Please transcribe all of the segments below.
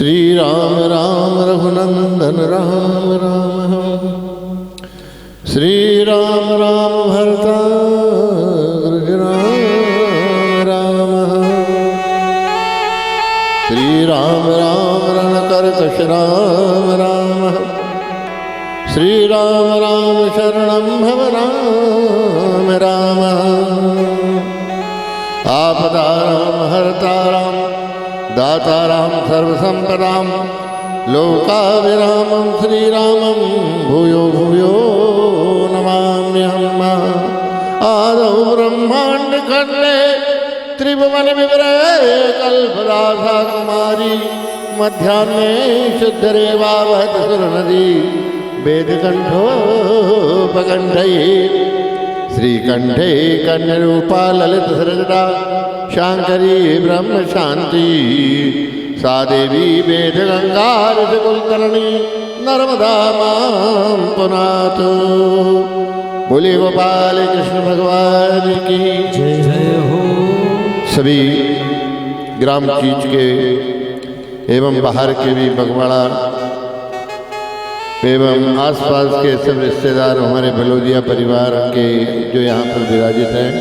श्री राम राम रघुनंदन राम राम। श्री राम राम भरता राम राम। श्री राम राम रणकर्कश राम राम। श्री राम राम शरणं भव राम राम। आपदाराम हरताराम दाताराम सर्वसंपदां लोकाभिरामं श्रीरामं भूयो भूयो नमाम्यहम्। आदौ ब्रह्मांड खंडे त्रिभुवन विवरे कल्पदासा कुमारी। मध्याह्ने शुद्धरेवावहत सुरनदी वेदकंठोपकंठये। श्रीकंठे कन्यरूपा ललित सृजटा शांकरी ब्रह्म शांति। सा देवी वेद गंगा ऋषिकुलतरणी नर्मदा मां पुनातु। बोले गोपाल कृष्ण भगवान की जय हो। सभी ग्राम चीज के एवं बाहर के भी बगवाड़ा एवं आसपास के सब रिश्तेदार हमारे भलोदिया परिवार के जो यहाँ पर विराजित हैं,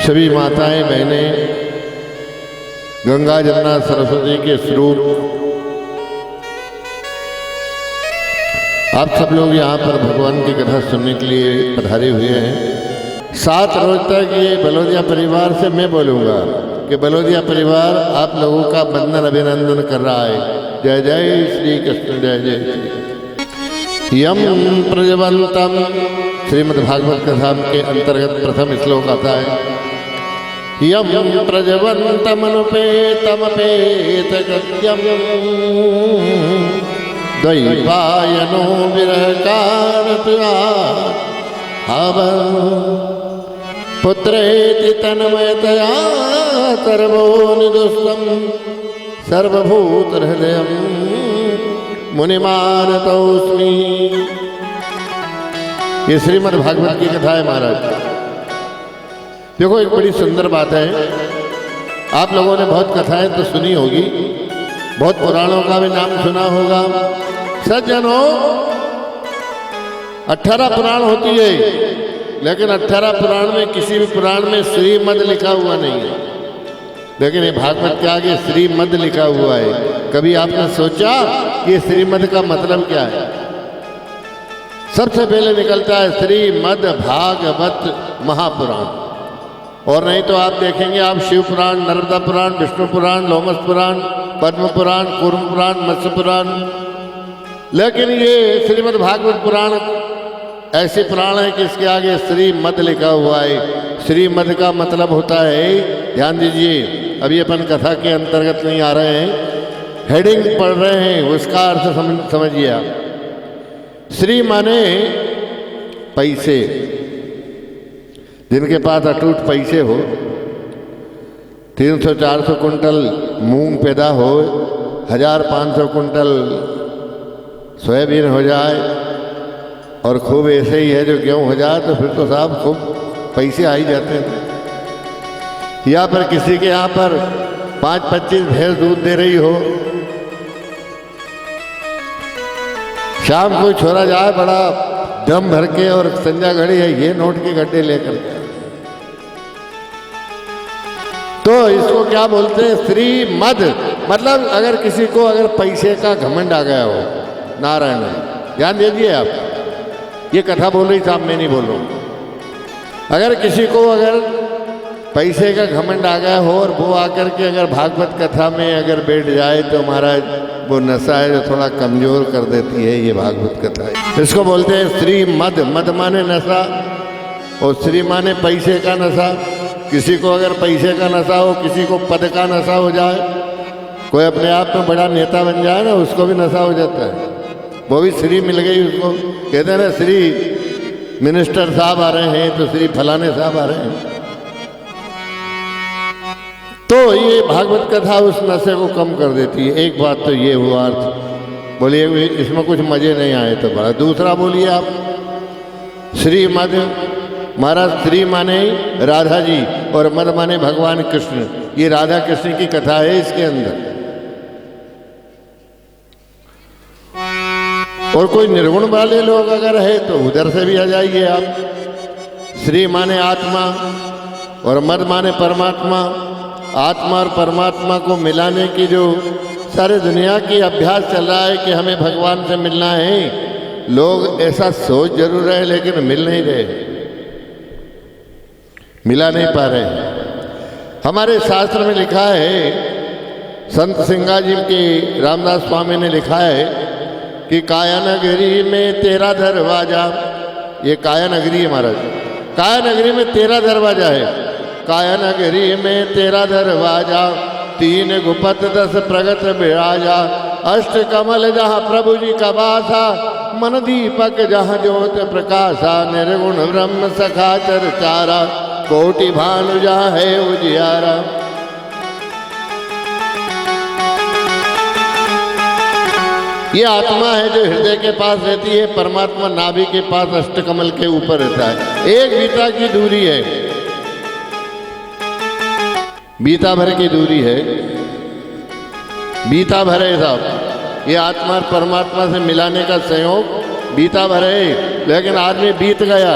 सभी माताएं बहनें, गंगा जमुना सरस्वती के स्वरूप आप सब लोग यहाँ पर भगवान की कथा सुनने के लिए पधारे हुए हैं। 7 रोज तक ये बलोदिया परिवार से मैं बोलूँगा कि बलोदिया परिवार आप लोगों का वंदन अभिनंदन कर रहा है। जय जय श्री कृष्ण, जय जय श्री। यम प्रजवंतम श्रीमद्भागवत कथा के अंतर्गत प्रथम श्लोक आता है। यम प्रजवंतमनुपेतमपेत कृत्यम द्वैपायनो विरह कारणतया हव पुत्रेति तन्मयतया सर्वो निदुष्टं सर्वभूत हृदयं मुनिमानतोस्मि। ये श्रीमद् भागवत की कथा है महाराज। देखो एक बड़ी सुंदर बात है, आप लोगों ने बहुत कथाएं तो सुनी होगी, बहुत पुराणों का भी नाम सुना होगा। सज्जनों 18 पुराण होती है, लेकिन 18 पुराण में किसी भी पुराण में श्रीमद् लिखा हुआ नहीं है, लेकिन ये भागवत के आगे श्रीमद् लिखा हुआ है। कभी आपने सोचा कि श्रीमद् का मतलब क्या है? सबसे पहले निकलता है श्रीमद् भागवत महापुराण, और नहीं तो आप देखेंगे आप शिव पुराण, नर्मदा पुराण, विष्णु पुराण, लोमस पुराण, पद्म पुराण, कूर्म पुराण, मत्स्य पुराण। लेकिन ये श्रीमद् भागवत पुराण ऐसे पुराण है कि इसके आगे श्रीमद् लिखा हुआ है। श्रीमद् का मतलब होता है, ध्यान दीजिए, अभी अपन कथा के अंतर्गत नहीं आ रहे हैं, हेडिंग पढ़ रहे हैं, उसका अर्थ समझिए आप। श्री माने पैसे, जिनके पास अटूट पैसे हो, 300-400 कुंटल मूंग पैदा हो, 1500 कुंटल सोयाबीन हो जाए, और खूब ऐसे ही है जो गेहूँ हो जाए, तो फिर तो साहब खूब पैसे आ ही जाते हैं। या पर किसी के यहाँ पर 5-25 भैंस दूध दे रही हो, शाम को छोरा जाए बड़ा दम भर के और संजा घड़ी है ये नोट के गड्ढे लेकर के, तो इसको क्या बोलते हैं? श्रीमद्। मतलब अगर किसी को अगर पैसे का घमंड आ गया हो, नारायण, ध्यान दीजिए आप, ये कथा बोल रही साहब, मैं नहीं बोल रहा हूँ। अगर किसी को अगर पैसे का घमंड आ गया हो और वो आकर के अगर भागवत कथा में अगर बैठ जाए, तो महाराज वो नशा है जो थोड़ा कमजोर कर देती है, ये भागवत कथा है। इसको बोलते हैं श्रीमद्। मद माने नशा और श्री माने पैसे का नशा। किसी को अगर पैसे का नशा हो, किसी को पद का नशा हो जाए, कोई अपने आप में बड़ा नेता बन जाए ना, उसको भी नशा हो जाता है, वो भी श्री मिल गई उसको। कहते हैं ना श्री मिनिस्टर साहब आ रहे हैं, तो श्री फलाने साहब आ रहे हैं। तो ये भागवत कथा उस नशे को कम कर देती है। एक बात तो ये हुआ अर्थ, बोलिए इसमें कुछ मजे नहीं आए तो बड़ा। दूसरा बोलिए आप श्रीमद, महाराज श्री माने राधा जी और मद माने भगवान कृष्ण। ये राधा कृष्ण की कथा है इसके अंदर। और कोई निर्गुण वाले लोग अगर है तो उधर से भी आ जाइए आप। श्री माने आत्मा और मद माने परमात्मा। आत्मा और परमात्मा को मिलाने की जो सारे दुनिया की अभ्यास चल रहा है कि हमें भगवान से मिलना है, लोग ऐसा सोच जरूर रहे लेकिन मिल नहीं रहे, मिला नहीं पा रहे। हमारे शास्त्र में लिखा है, संत सिंगा जी के रामदास स्वामी ने लिखा है कि कायानगरी में 13 दरवाजा। ये कायानगरी है महाराज, कायानगरी में 13 दरवाजा है। कायानगरी में 13 दरवाजा, 3 गुपत 10 प्रगट विराजा। अष्ट कमल जहाँ प्रभु जी का वासा, मन दीपक जहाँ ज्योत प्रकाशा। निर्गुण ब्रह्म सखा चरचारा, कोटि भानु जहाँ है उजियारा। ये आत्मा है जो हृदय के पास रहती है, परमात्मा नाभि के पास अष्टकमल के ऊपर रहता है। एक बीता की दूरी है, बीता भर की दूरी है, बीता भर है साहब। ये आत्मा और परमात्मा से मिलाने का संयोग बीता भर है। लेकिन आदमी बीत गया,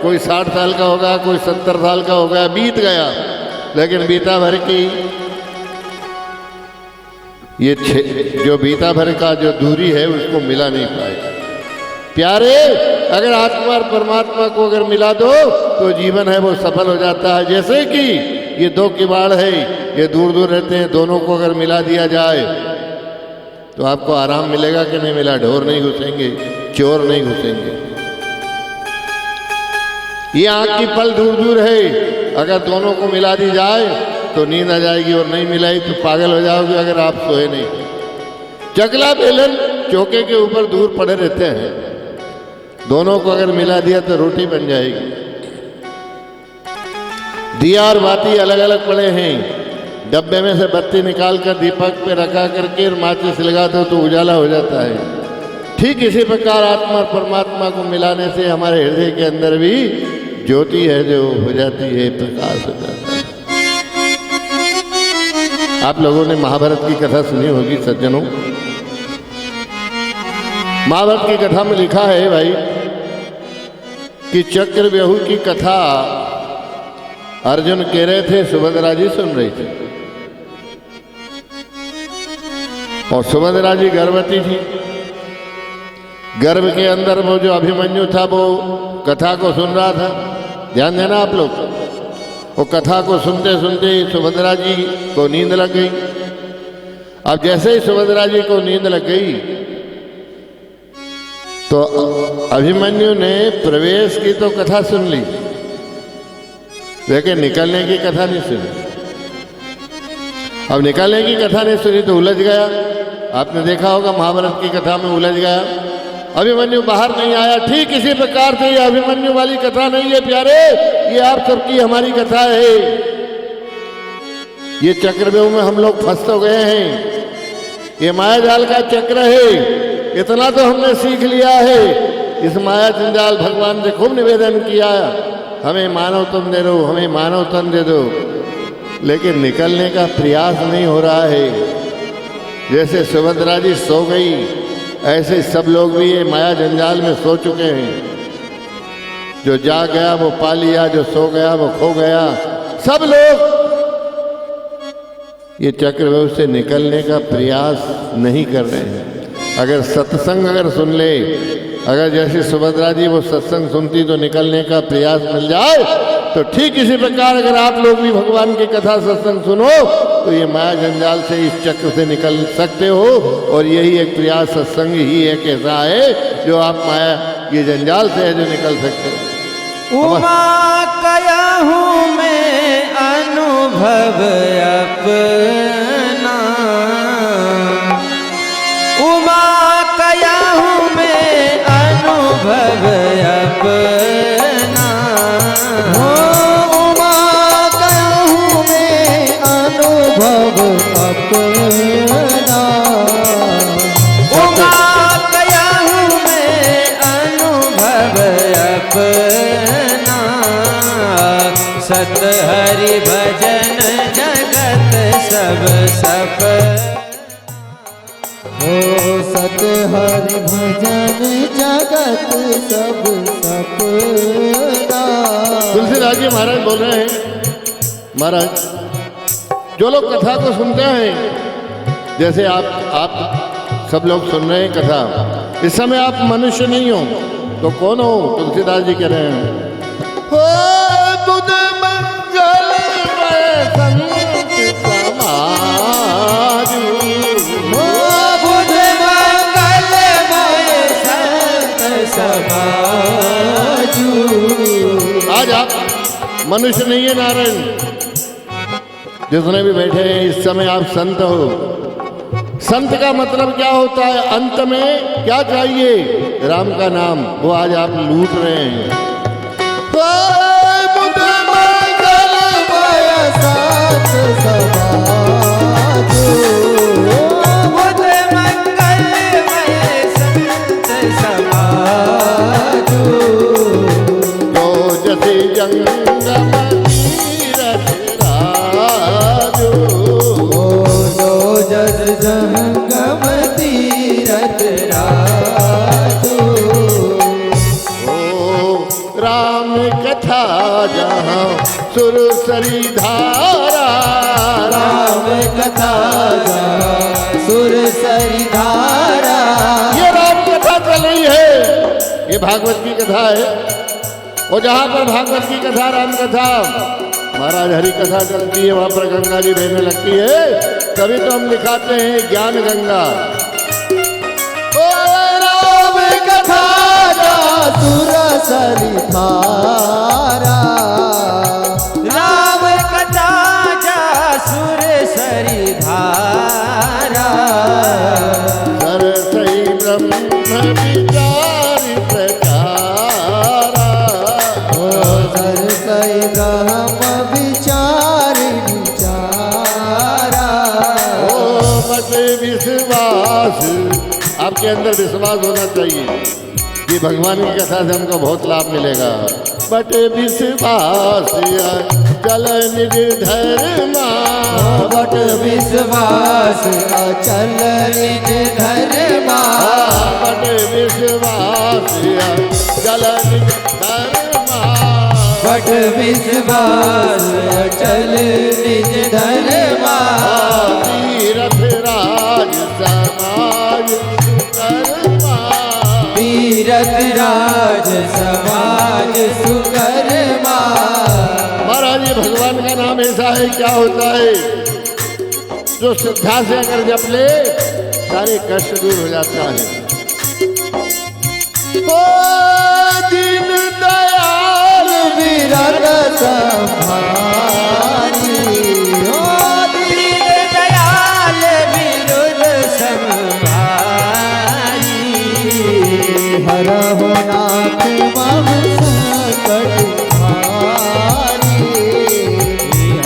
कोई 60 साल का होगा, कोई 70 साल का होगा, बीत गया, लेकिन बीता भर की ये जो बीता भर का जो दूरी है उसको मिला नहीं पाएगा। प्यारे, अगर आत्मा और परमात्मा को अगर मिला दो तो जीवन है वो सफल हो जाता है। जैसे कि ये 2 किवाड़ है, ये दूर दूर रहते हैं, दोनों को अगर मिला दिया जाए तो आपको आराम मिलेगा कि नहीं मिला? ढोर नहीं घुसेंगे, चोर नहीं घुसेंगे। ये आँख की पल दूर दूर है, अगर दोनों को मिला दी जाए तो नींद आ जाएगी, और नहीं मिलाई तो पागल हो जाओगे अगर आप सोए नहीं। चकला बेलन चौके के ऊपर दूर पड़े रहते हैं, दोनों को अगर मिला दिया तो रोटी बन जाएगी। दिया और बाती अलग अलग पड़े हैं, डब्बे में से बत्ती निकाल कर दीपक पे रखा करके माचिस लगा दो तो उजाला हो जाता है। ठीक इसी प्रकार आत्मा और परमात्मा को मिलाने से हमारे हृदय के अंदर भी ज्योति है जो हो जाती है, प्रकाश हो जाता है। आप लोगों ने महाभारत की कथा सुनी होगी सज्जनों। महाभारत की कथा में लिखा है भाई कि चक्रव्यूह की कथा अर्जुन कह रहे थे, सुभद्रा जी सुन रही थी, और सुभद्रा जी गर्भवती थी। गर्भ के अंदर वो जो अभिमन्यु था वो कथा को सुन रहा था। ध्यान देना आप लोग, वो कथा को सुनते सुनते सुभद्रा जी को नींद लग गई। अब जैसे ही सुभद्रा जी को नींद लग गई तो अभिमन्यु ने प्रवेश की तो कथा सुन ली, लेकिन निकलने की कथा नहीं सुनी। अब निकलने की कथा नहीं सुनी तो उलझ गया। आपने देखा होगा महाभारत की कथा में उलझ गया, अभिमन्यु बाहर नहीं आया। ठीक इसी प्रकार से ये अभिमन्यु वाली कथा नहीं है प्यारे, ये आप सबकी हमारी कथा है। ये चक्रव्यूह में हम लोग फंस तो गए हैं, ये माया जाल का चक्र है। इतना तो हमने सीख लिया है, इस माया जंजाल भगवान से खूब निवेदन किया, हमें मानव तन दे दो, हमें मानव तन दे दो, लेकिन निकलने का प्रयास नहीं हो रहा है। जैसे सुभद्रा जी सो गई, ऐसे सब लोग भी ये माया जंजाल में सो चुके हैं। जो जा गया वो पा लिया, जो सो गया वो खो गया। सब लोग ये चक्रव्यूह से निकलने का प्रयास नहीं कर रहे हैं। अगर सत्संग अगर सुन ले, अगर जैसे सुभद्रा जी वो सत्संग सुनती तो निकलने का प्रयास मिल जाए, तो ठीक इसी प्रकार अगर आप लोग भी भगवान की कथा सत्संग सुनो तो ये माया जंजाल से, इस चक्र से निकल सकते हो। और यही एक प्रयास सत्संग ही एक ऐसा है जो आप माया ये जंजाल से है जो निकल सकते हो। उमा कया हूँ मैं अनुभव अपना, उमा कया हूँ मैं अनुभव अपना, उमा कया हूँ मैं अनुभव अपना, उमा कया हूँ मैं अनुभव अपना। सत हरि भजन जगत सब सपना। सत हरि भजन जगत सब सपना। तुलसीदास जी महाराज बोल रहे हैं, महाराज जो लोग कथा को सुनते हैं, जैसे आप सब लोग सुन रहे हैं कथा, इस समय आप मनुष्य नहीं हो तो कौन हो? तुलसीदास जी कह रहे हैं, हो बुध मंगल संत समाज, हो बुध मंगल संत समाज। आज आप मनुष्य नहीं है नारायण, जितने भी बैठे हैं इस समय आप संत हो। संत का मतलब क्या होता है? अंत में क्या चाहिए? राम का नाम, वो आज आप लूट रहे हैं। बुध मंगलमय संत समाज, बुध मंगलमय संत समाज। तो जैसे जंगम तीरथ राजो, जो जस जंगम तीरथ राजो। ओ राम कथा जहाँ सुरसरी धारा, राम कथा जहाँ सुरसरी धारा। ये राम कथा चल रही है, ये भागवत की कथा है। और जहाँ पर भागवत की कथा, राम कथा, महाराज हरि कथा चलती है, वहाँ पर गंगा जी बहने लगती है। तभी तो हम लिखाते हैं ज्ञान गंगा। ओ राम कथा जहाँ सुरसरी धारा, राम कथा जा सुर सरी धारा। सरसई ब्रह्म विचारि प्रचारा, ओ सरसई ब्रह्म विचार विचारा। ओ मत विश्वास, आपके अंदर विश्वास होना चाहिए कि भगवान की कथा से हमको बहुत लाभ मिलेगा। बट विश्वास चल निज धर्मा, बट विश्वास अचल निज धर्मा। बट विश्वास चल निज धर्मा, बट विश्वास अचल निज धर्मा। तीरथ राज समाज सुकर्मा, तीरथ राज समाज सुकर्मा। महाराज ये भगवान का नाम ऐसा है, क्या होता है जो श्रद्धा से अगर जप ले सारे कष्ट दूर हो जाता है। ओ दीन दयाल विरत संभारी, ओ दीन दयाल विरुद्ध संभारी। हरहु नाथ मम संकट भारी।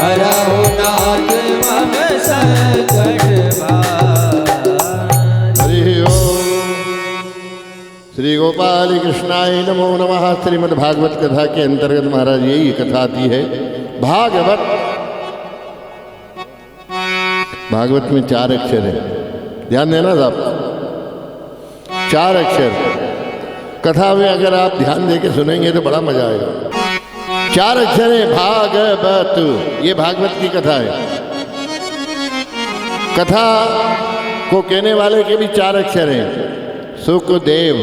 हरहु नाथ मम संकट भारी। हरि ओम। श्री गोपाल कृष्णाय नमो नमः। श्रीमद् भागवत कथा के अंतर्गत महाराज यही कथा आती है। भागवत, भागवत में 4 अक्षर है, ध्यान देना साहब, 4 अक्षर। कथा में अगर आप ध्यान दे के सुनेंगे तो बड़ा मजा आएगा। 4 अक्षर है भागवत, ये भागवत की कथा है। कथा को कहने वाले के भी 4 अक्षर हैं। सुखदेव,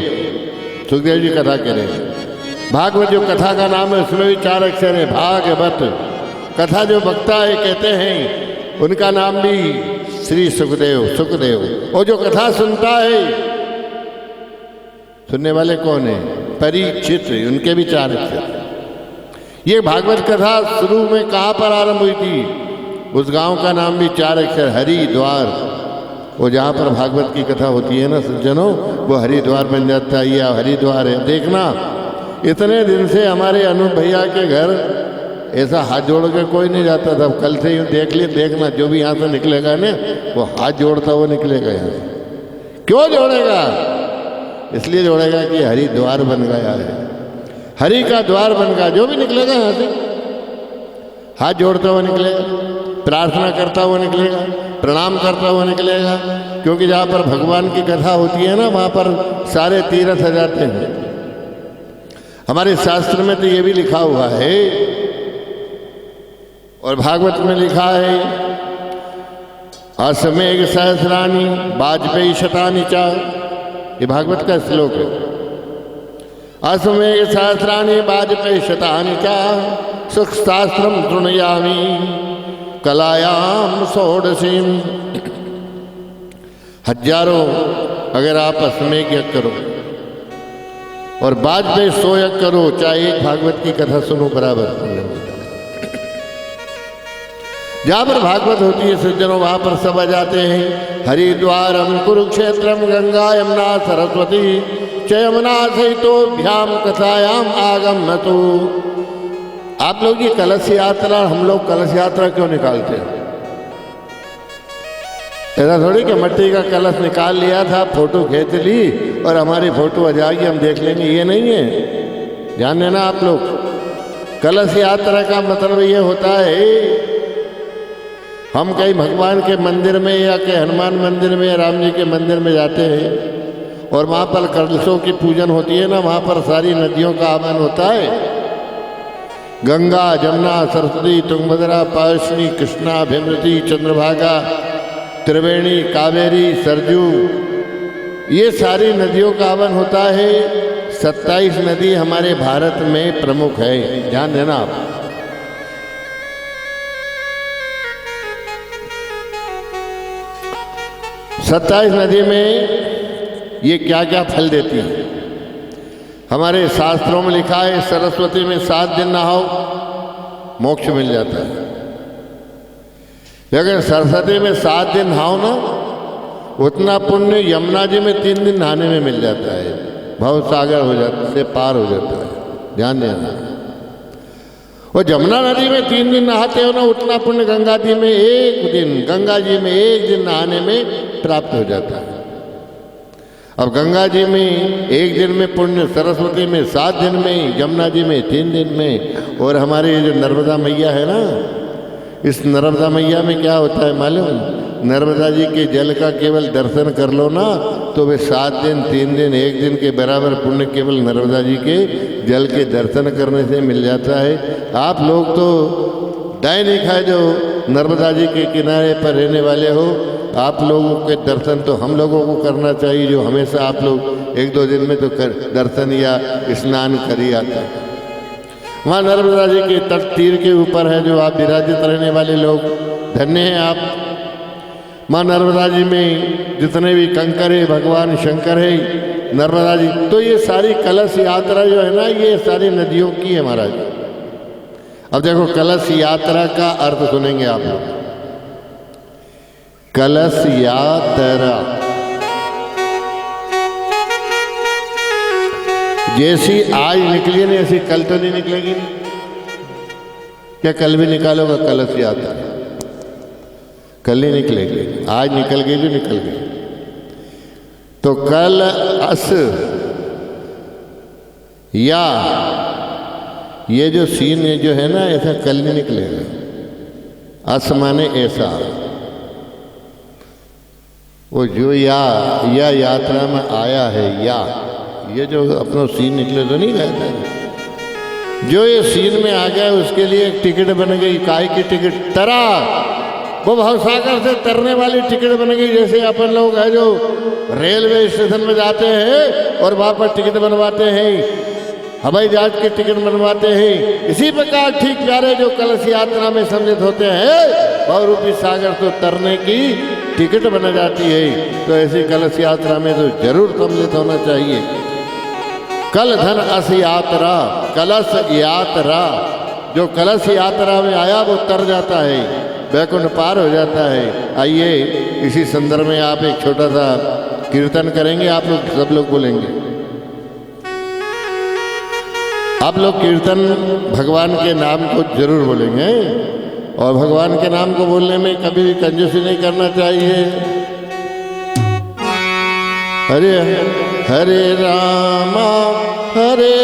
सुखदेव जी कथा कह रहे हैं। भागवत जो कथा का नाम है उसमें भी 4 अक्षर है भागवत। कथा जो वक्ता है कहते हैं उनका नाम भी श्री सुखदेव, सुखदेव। और जो कथा सुनता है, सुनने वाले कौन है? परीक्षित, उनके भी 4 अक्षर। ये भागवत कथा शुरू में कहाँ पर आरंभ हुई थी? उस गांव का नाम भी 4 अक्षर, हरिद्वार। वो जहाँ पर भागवत की कथा होती है ना सज्जनों, वो हरिद्वार बन जाता है। ये हरिद्वार है। देखना, इतने दिन से हमारे अनूप भैया के घर ऐसा हाथ जोड़ के कोई नहीं जाता था। कल से यूँ देख लिए, देखना जो भी यहाँ से निकलेगा ना वो हाथ जोड़ता हुआ निकलेगा यहाँ से। क्यों जोड़ेगा? इसलिए जोड़ेगा कि हरिद्वार बन गया है, हरि का द्वार बन गया। जो भी निकलेगा यहाँ से हाथ जोड़ता हुआ निकलेगा, प्रार्थना करता हुआ निकलेगा। प्रणाम करता हुआ निकलेगा, क्योंकि जहाँ पर भगवान की कथा होती है ना वहाँ पर सारे तीर्थ आ जाते हैं। हमारे शास्त्र में तो ये भी लिखा हुआ है और भागवत में लिखा है, असमेघ सहस्राणी वाजपेयी शतानि च, ये भागवत का श्लोक है। असमेघ सहस्राणी वाजपेयी शतानि च सुख शास्त्रम तृणयामी कलायाम षोडशीम। हजारों अगर आप असमेघ यज्ञ करो और वाजपेयी 100 यज्ञ करो, चाहे एक भागवत की कथा सुनो, बराबर। जहाँ पर भागवत होती है सज्जनों, वहाँ पर सब आ जाते हैं। हरिद्वारम कुरुक्षेत्रम गंगा यमुना सरस्वती च यमुना सहितोभ्याम कथायाम आगम्यतु। आप लोग ये कलश यात्रा, हम लोग कलश यात्रा क्यों निकालते हैं? ऐसा थोड़ी कि मट्टी का कलश निकाल लिया था, फोटो खींच ली और हमारी फोटो आ जाएगी, हम देख लेंगे, ये नहीं है। ध्यान देना आप लोग, कलश यात्रा का मतलब ये होता है हम कहीं भगवान के मंदिर में या कहीं हनुमान मंदिर में या राम जी के मंदिर में जाते हैं और वहाँ पर कलशों की पूजन होती है ना, वहाँ पर सारी नदियों का आगमन होता है। गंगा, जमुना, सरस्वती, तुंगभद्रा, पायसनी, कृष्णा, भीमवती, चंद्रभागा, त्रिवेणी, कावेरी, सरजू, ये सारी नदियों का आगमन होता है। 27 नदी हमारे भारत में प्रमुख है, ध्यान देना आप। सत्ताईस नदी में ये क्या क्या फल देती है? हमारे शास्त्रों में लिखा है सरस्वती में 7 दिन नहाओ मोक्ष मिल जाता है। लेकिन सरस्वती में 7 दिन नहाओ ना, उतना पुण्य यमुना जी में 3 दिन नहाने में मिल जाता है, भव सागर हो जाता से पार हो जाता है। ध्यान देना, और जमुना नदी में 3 दिन नहाते हो ना, उतना पुण्य गंगा जी में 1 दिन, गंगा जी में 1 दिन नहाने में प्राप्त हो जाता है। अब गंगा जी में 1 दिन में पुण्य, सरस्वती में 7 दिन में, यमुना जी में 3 दिन में, और हमारे ये जो नर्मदा मैया है ना, इस नर्मदा मैया में क्या होता है मालूम? नर्मदा जी के जल का केवल दर्शन कर लो ना तो वे 7 दिन, 3 दिन, 1 दिन के बराबर पुण्य केवल नर्मदा जी के जल के दर्शन करने से मिल जाता है। आप लोग तो दैनिक है जो नर्मदा जी के किनारे पर रहने वाले हो, आप लोगों के दर्शन तो हम लोगों को करना चाहिए, जो हमेशा आप लोग 1-2 दिन में तो दर्शन या स्नान कर ही आते हैं। वहाँ नर्मदा जी के तट तीर के ऊपर है जो आप विराजित रहने वाले लोग, धन्य हैं आप। माँ नर्मदा जी में जितने भी कंकर है, भगवान शंकर है, नर्मदा जी, तो ये सारी कलश यात्रा जो है ना, ये सारी नदियों की है महाराज। अब देखो कलश यात्रा का अर्थ सुनेंगे आप लोग। कलश यात्रा जैसी आज निकली नहीं, ऐसी कल तो नहीं निकलेगी। क्या कल भी निकालोगा कलश यात्रा? कल ही निकलेगी, आज निकल गई जो निकल गई। तो कल अस या ये जो सीन जो है ना, ऐसा कल नहीं निकलेगा। अस माने ऐसा, वो जो या यात्रा में आया है, या ये जो अपना सीन निकले तो नहीं रहता, जो ये सीन में आ गया उसके लिए एक टिकट बन गई। काय की टिकट? तरा, वो भवसागर से तरने वाली टिकट बन गई। जैसे अपन लोग है जो रेलवे स्टेशन में जाते हैं और वहाँ पर टिकट बनवाते हैं, हवाई जहाज की टिकट बनवाते हैं, इसी प्रकार ठीक प्यारे जो कलश यात्रा में सम्मिलित होते हैं, बहुरूपी सागर तो तरने की टिकट बन जाती है। तो ऐसी कलश यात्रा में तो जरूर सम्मिलित होना चाहिए। कल धन अस यात्रा, कलश यात्रा, जो कलश यात्रा में आया वो तर जाता है, वैकुंठ पार हो जाता है। आइए इसी संदर्भ में आप एक छोटा सा कीर्तन करेंगे, आप लोग सब लोग बोलेंगे। आप लोग कीर्तन भगवान के नाम को जरूर बोलेंगे, और भगवान के नाम को बोलने में कभी भी कंजूसी नहीं करना चाहिए। हरे हरे रामा हरे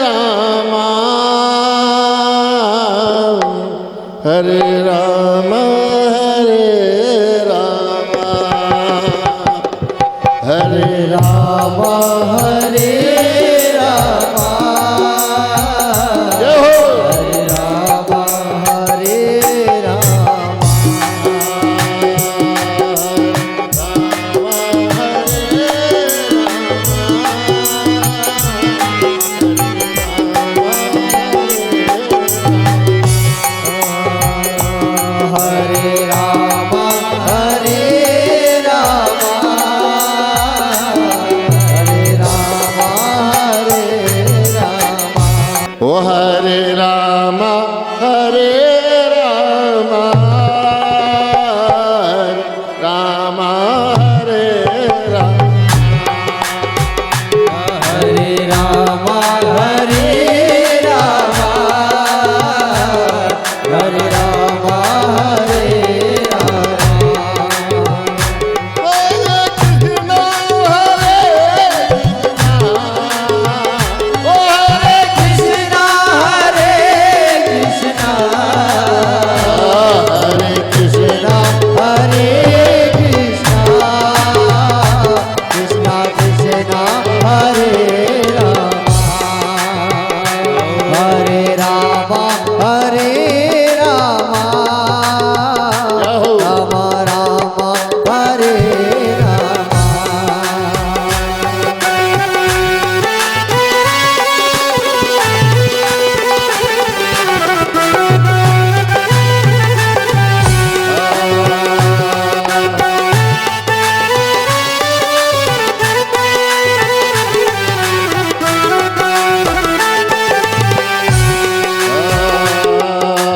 रामा हरे रामा हरे हरे रामा हरे रामा जय हो हरे रामा हरे रामा हरे रामा हरे रामा हरे रामा हरे रामा ओ हरे रामा हरे रामा रामा हरे रामा हरे रामा हरे रामा हरे रामा हरे कृष्णा हरे कृष्णा हरे कृष्णा हरे कृष्णा कृष्णा कृष्णा हरे रामा हरे रामा हरे रामा रामा रामा हरे रामा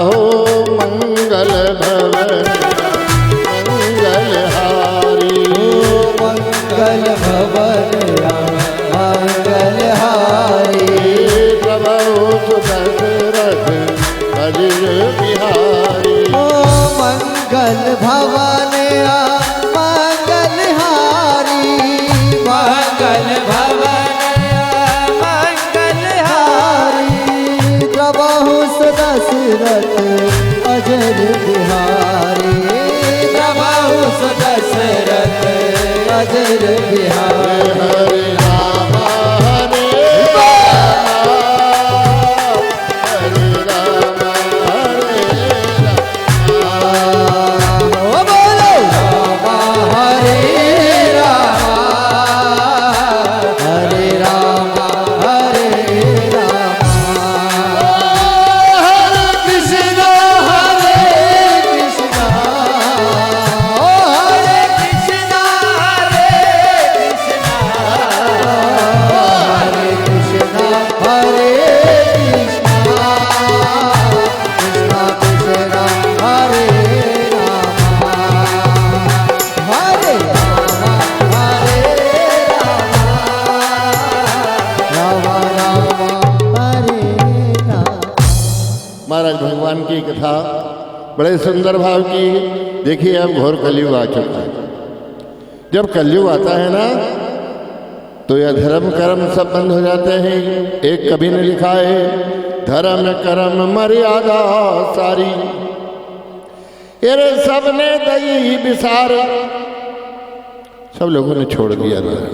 हो मंगल भवन मंगल हारी मंगल भवन मंगल हारी प्रभु दशरथ अजर बिहारी ओ मंगल भवन मंगल हारी मंगल भवन मंगल हारी प्रभु दशरथ अजर बिहारी प्रभु दशरथ अजर बिहारी हरे रामा हरे रामा हरे रामा हरे रामा ओ बोलो रामा हरे रामा हरे रामा हरे रामा हरे कृष्णा हरे कृष्णा ओ हरे कृष्णा हरे कृष्णा हरे कृष्णा कृष्णा कृष्णा हरे रामा हरे रामा रामा रामा हरे रामा महाराज भगवान की कथा बड़े सुंदर भाव की। देखिए अब घोर कलयुग आ चुका है। जब कलयुग आता है ना तो यह धर्म कर्म सब बंद हो जाते हैं। एक कवि ने लिखा है, धर्म कर्म मर्यादा सारी ये सबने दई विसार। सब लोगों ने छोड़ दिया धर्म,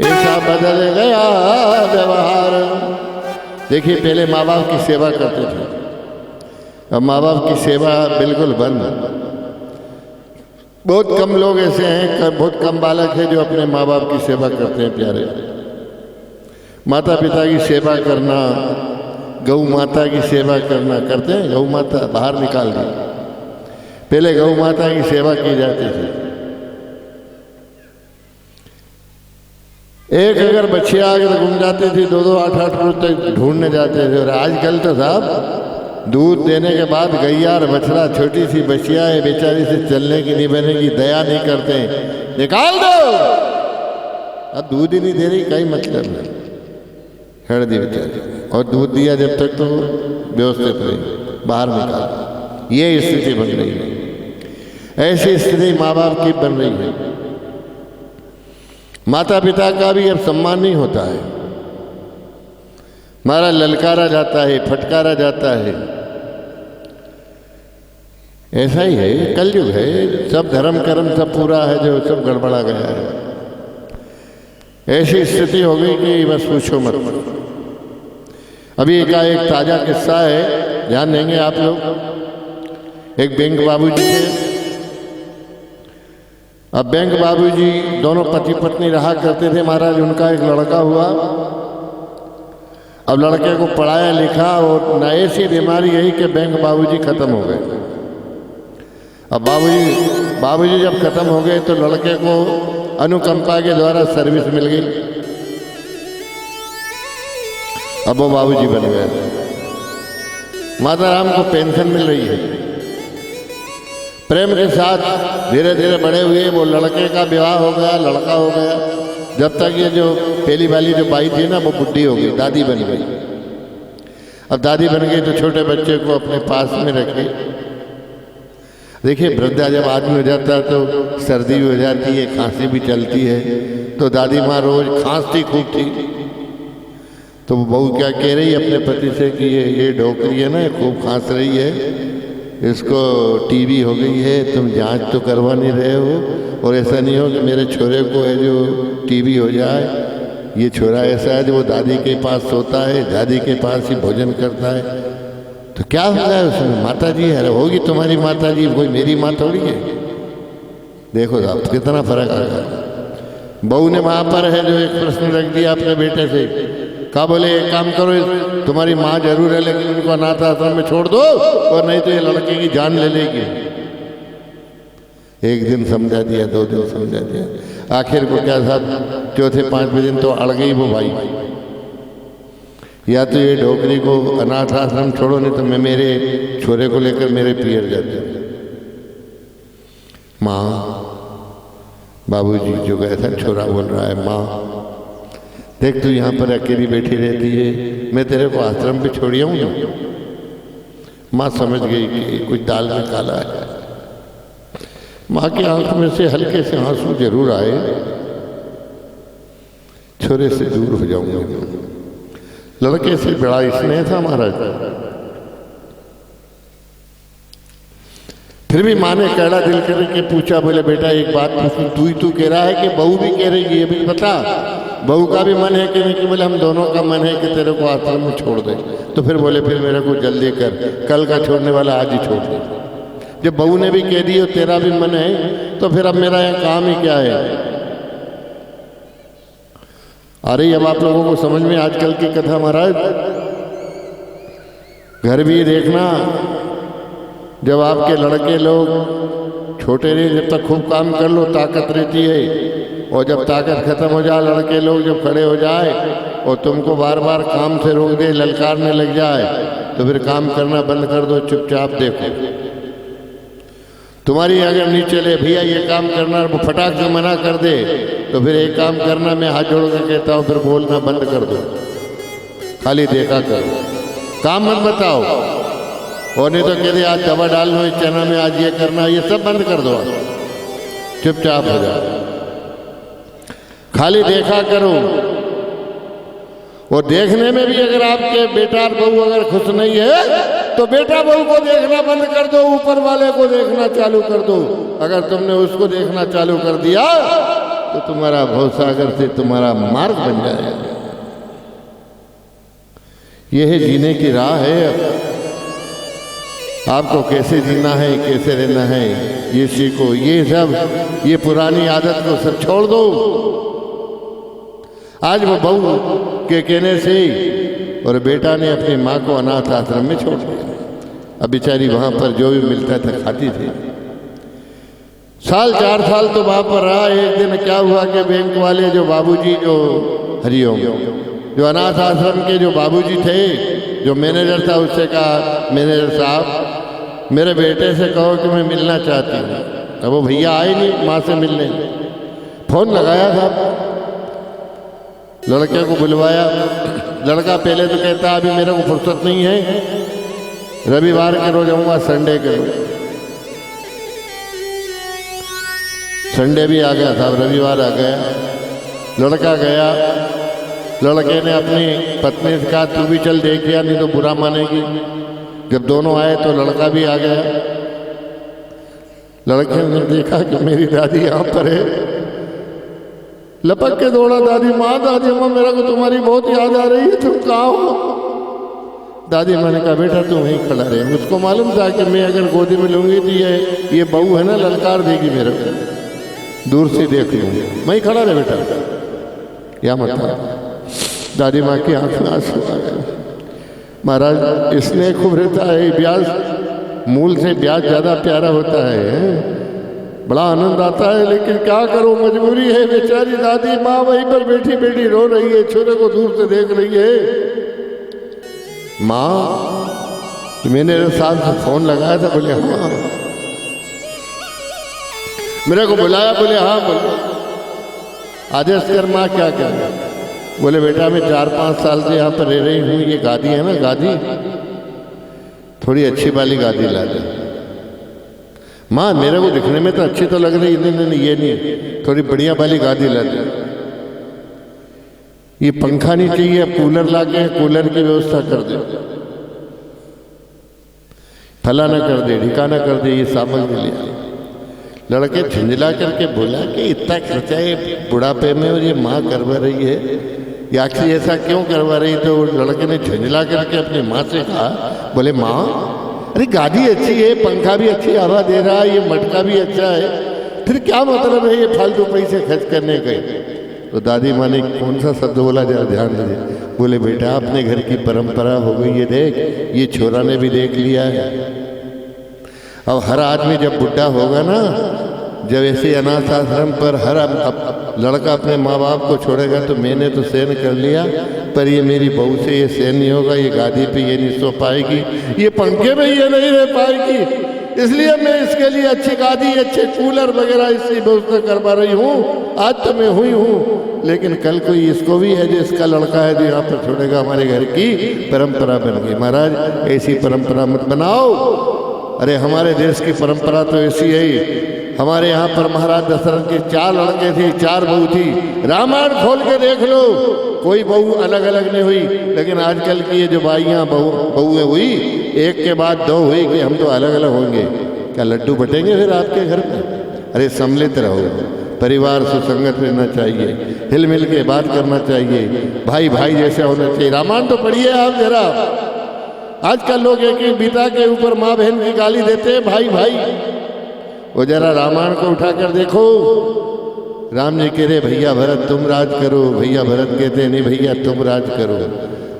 ऐसा बदल गया व्यवहार। देखिए पहले माँ बाप की सेवा करते थे, अब माँ बाप की सेवा बिल्कुल बंद। बहुत कम लोग ऐसे हैं, बहुत कम बालक हैं जो अपने माँ बाप की सेवा करते हैं। प्यारे माता पिता की सेवा करना, गौ माता की सेवा करना करते हैं। गौ माता बाहर निकाल दी, पहले गौ माता की सेवा की जाती थी। एक अगर बच्चियाँ अगर घूम जाते थे, 2-2 8-8 रोज तक ढूंढने जाते थे। और आजकल तो साहब दूध देने के बाद गैया और बछड़ा, छोटी सी बच्चियाँ है बेचारी से चलने की नहीं बनेगी, दया नहीं करते, निकाल दो। अब दूध ही नहीं दे रही, कहीं मतलब नहीं, छेड़ दी बेचारी। और दूध दिया जब तक तो व्यवस्थित रही, बाहर निकाल दो। ये स्थिति बन रही है, ऐसी स्थिति माँ बाप की बन रही है। माता पिता का भी अब सम्मान नहीं होता है, हमारा ललकारा जाता है, फटकारा जाता है। ऐसा ही है, कलयुग है, सब धर्म कर्म सब पूरा है, जो सब गड़बड़ा गया है। ऐसी स्थिति हो गई कि बस पूछो मत। अभी का एक ताज़ा किस्सा है, ध्यान देंगे आप लोग। एक बैंक बाबूजी थे। अब बैंक बाबूजी दोनों पति पत्नी रहा करते थे महाराज। उनका एक लड़का हुआ। अब लड़के को पढ़ाया लिखा और न ऐसी बीमारी यही कि बैंक बाबूजी खत्म हो गए। अब बाबूजी जब खत्म हो गए तो लड़के को अनुकंपा के द्वारा सर्विस मिल गई। अब वो बाबूजी बन गए। माता राम को पेंशन मिल रही है। प्रेम के साथ धीरे धीरे बड़े हुए। वो लड़के का विवाह हो गया, लड़का हो गया। जब तक ये जो पहली वाली जो बाई थी ना, वो बुढ़ी हो गई, दादी बन गई। अब दादी बन गई तो छोटे बच्चे को अपने पास में रखे। देखिए, वृद्धा जब आदमी हो जाता है तो सर्दी भी हो जाती है, खांसी भी चलती है। तो दादी माँ रोज खांसती खूब थी। तो वो बहू क्या कह रही अपने पति से कि ये ढोकरी है ना, खूब खांस रही है, इसको टीबी हो गई है, तुम जांच तो करवा नहीं रहे हो। और ऐसा नहीं हो कि मेरे छोरे को है जो टीबी हो जाए। ये छोरा ऐसा है जो वो दादी के पास सोता है, दादी के पास ही भोजन करता है। तो क्या हो रहा है उसमें? माता जी है, होगी तुम्हारी माता जी, कोई मेरी माँ थोड़ी है। देखो साहब कितना फर्क आ गया। बहू ने वहाँ पर है जो एक प्रश्न रख दिया अपने बेटे से। कहा बोले एक काम करो, तुम्हारी माँ जरूर है लेकिन उनको अनाथ आश्रम में छोड़ दो और नहीं तो ये लड़के की जान ले लेगी। एक दिन समझा दिया, 2 दिन समझा दिया, आखिर को क्या साहब चौथे 5वें दिन तो अड़ गई वो भाई। या तो ये ढोकरी को अनाथ आश्रम छोड़ो, नहीं तो मैं मेरे छोरे को लेकर मेरे पियर जाते। माँ, बाबूजी जो गया था, छोरा बोल रहा है, माँ देख तू यहाँ पर अकेली बैठी रहती है, मैं तेरे को आश्रम पे छोड़ी हूँ ना। माँ समझ गई कि कुछ दाल में काला है। माँ की आंख में से हल्के से आंसू जरूर आए। छोरे से दूर हो जाऊंगा। लड़के से बड़ा स्नेह था महाराज। फिर भी माँ ने कड़ा दिल करके पूछा, बोले बेटा एक बात पूछूं, तू ही तू कह रहा है कि बहू भी कह रही है, ये भी बता बहू का भी मन है कि नहीं? कि बोले हम दोनों का मन है कि तेरे को आश्रम में छोड़ दे। तो फिर बोले फिर मेरे को जल्दी कर, कल का छोड़ने वाला आज ही छोड़ दे। जब बहू ने भी कह दी और तेरा भी मन है तो फिर अब मेरा यहाँ काम ही क्या है? अरे अब आप लोगों को समझ में आजकल की कथा महाराज। घर भी देखना, जब आपके लड़के लोग छोटे रहे जब तक खूब काम कर लो, ताकत रहती है। और जब ताकत खत्म हो जाए, लड़के लोग जब खड़े हो जाए और तुमको बार बार काम से रोक दे, ललकारने लग जाए, तो फिर काम करना बंद कर दो, चुपचाप देखो। तुम्हारी अगर नहीं चले भैया ये काम करना, वो फटाक से मना कर दे, तो फिर एक काम करना, मैं हाथ जोड़ कर कहता हूँ, फिर बोलना बंद कर दो, खाली देखा करो, काम मत बताओ। और नहीं तो कहते आज दवा डाल लो इस चना में, आज ये करना, ये सब बंद कर दो, चुपचाप हो जाओ, खाली देखा करो। और देखने में भी अगर आपके बेटा और बहू अगर खुश नहीं है तो बेटा बहू को देखना बंद कर दो, ऊपर वाले को देखना चालू कर दो। अगर तुमने उसको देखना चालू कर दिया तो तुम्हारा भवसागर से तुम्हारा मार्ग बन जाएगा। यह जीने की राह है। आपको कैसे जीना है, कैसे रहना है, ये सीखो। ये सब, ये पुरानी आदत को सब छोड़ दो। आज वो बहू के कहने से और बेटा ने अपनी माँ को अनाथ आश्रम में छोड़ दिया। अब बेचारी वहाँ पर जो भी मिलता था खाती थी। 4 साल तो वहाँ पर रहा। एक दिन क्या हुआ कि बैंक वाले जो बाबूजी, जो हरिओम, जो अनाथ आश्रम के जो बाबूजी थे, जो मैनेजर था, उससे कहा मैनेजर साहब मेरे बेटे से कहो कि मैं मिलना चाहती हूँ। अब वो भैया आए नहीं माँ से मिलने। फ़ोन लगाया था, लड़के को बुलवाया। लड़का पहले तो कहता अभी मेरे को फुर्सत नहीं है, रविवार के रोज आऊँगा, संडे के रोज। संडे भी आ गया था, रविवार आ गया। लड़का गया। लड़के ने अपनी पत्नी से कहा तू भी चल देख लिया, नहीं तो बुरा मानेगी। जब दोनों आए तो लड़का भी आ गया। लड़के ने देखा कि मेरी दादी यहाँ पर है, लपक के दौड़ा, दादी माँ मेरे को तुम्हारी बहुत याद आ रही है, तुम कहाँ हो? दादी माँ ने कहा बेटा तू वहीं खड़ा रहे। मुझको मालूम था कि मैं अगर गोदी में लूँगी तो ये बहू है ना ललकार देगी मेरे को, दूर से देख लूँगी, वहीं खड़ा रहे बेटा, या मत। दादी माँ की आँख में आंसू आ गए। महाराज इसने खूब रहता है, ब्याज मूल से ब्याज ज़्यादा प्यारा होता है, बड़ा आनंद आता है, लेकिन क्या करो मजबूरी है। बेचारी दादी माँ वहीं पर बैठी बैठी रो रही है, छोरे को दूर से देख रही है। माँ मैंने साहब से फोन लगाया था, बोले हाँ। मेरे को बुलाया, बोले हाँ बोले आदेश कर माँ क्या क्या। बोले बेटा मैं 4-5 साल से यहाँ पर रह रही हूँ, ये गादी है ना गादी, थोड़ी अच्छी वाली गादी ला दे। माँ मेरे को दिखने में तो अच्छी तो लग रही, नहीं ये नहीं, थोड़ी बढ़िया वाली गादी ला दे। ये पंखा नहीं चाहिए, अब कूलर ला के कूलर की व्यवस्था कर दे, फलाना कर दे, ढिकाना कर दे, ये सामग्री लिया। लड़के झंझला करके बोला कि इतना खर्चा है बुढ़ापे में और ये माँ करवा रही है, या आखिर ऐसा क्यों करवा रही? तो लड़के ने झंझला करके अपनी माँ से कहा, बोले माँ अरे गादी अच्छी है, पंखा भी अच्छी हवा दे रहा है, ये मटका भी अच्छा है, फिर क्या मतलब है ये फालतू पैसे खर्च करने के? तो दादी माँ ने कौन सा शब्द बोला जरा ध्यान दीजिए। बोले बेटा अपने घर की परंपरा हो गई है, देख ये छोरा ने भी देख लिया है। अब हर आदमी जब बुढ़ा होगा ना, जब ऐसे अनाथ आश्रम पर हर लड़का अपने माँ बाप को छोड़ेगा, तो मैंने तो सहन कर लिया, पर ये मेरी बहू से ये सहन नहीं होगा, ये गादी पे ये नहीं सो पाएगी, ये पंखे में ये नहीं रह पाएगी, इसलिए मैं इसके लिए अच्छी गादी, अच्छे कूलर वगैरह इसकी व्यवस्था करवा रही हूँ। आज तो मैं हुई हूँ, लेकिन कल कोई इसको भी है जो इसका लड़का है जो यहाँ पर छोड़ेगा, हमारे घर की परंपरा बन गई। महाराज ऐसी परंपरा मत बनाओ। अरे हमारे देश की परंपरा तो ऐसी है, हमारे यहाँ पर महाराज दशरथ के 4 लड़के थे, 4 बहू थी। रामायण खोल के देख लो, कोई बहू अलग अलग नहीं हुई, लेकिन आजकल की ये जो बाइयाँ बहुएं हुई, एक के बाद 2 हुई कि हम तो अलग अलग होंगे। क्या लड्डू बटेंगे फिर आपके घर में? अरे सम्मिलित रहो, परिवार सुसंगत रहना चाहिए, हिल मिल के बात करना चाहिए, भाई भाई जैसे होना चाहिए। रामायण तो पढ़िए आप जरा। आजकल लोग एक पिता के ऊपर माँ बहन की गाली देते हैं, भाई भाई। वो जरा रामायण को उठाकर देखो। राम जी कह रहे भैया भरत तुम राज करो, भैया भरत कहते नहीं भैया तुम राज करो।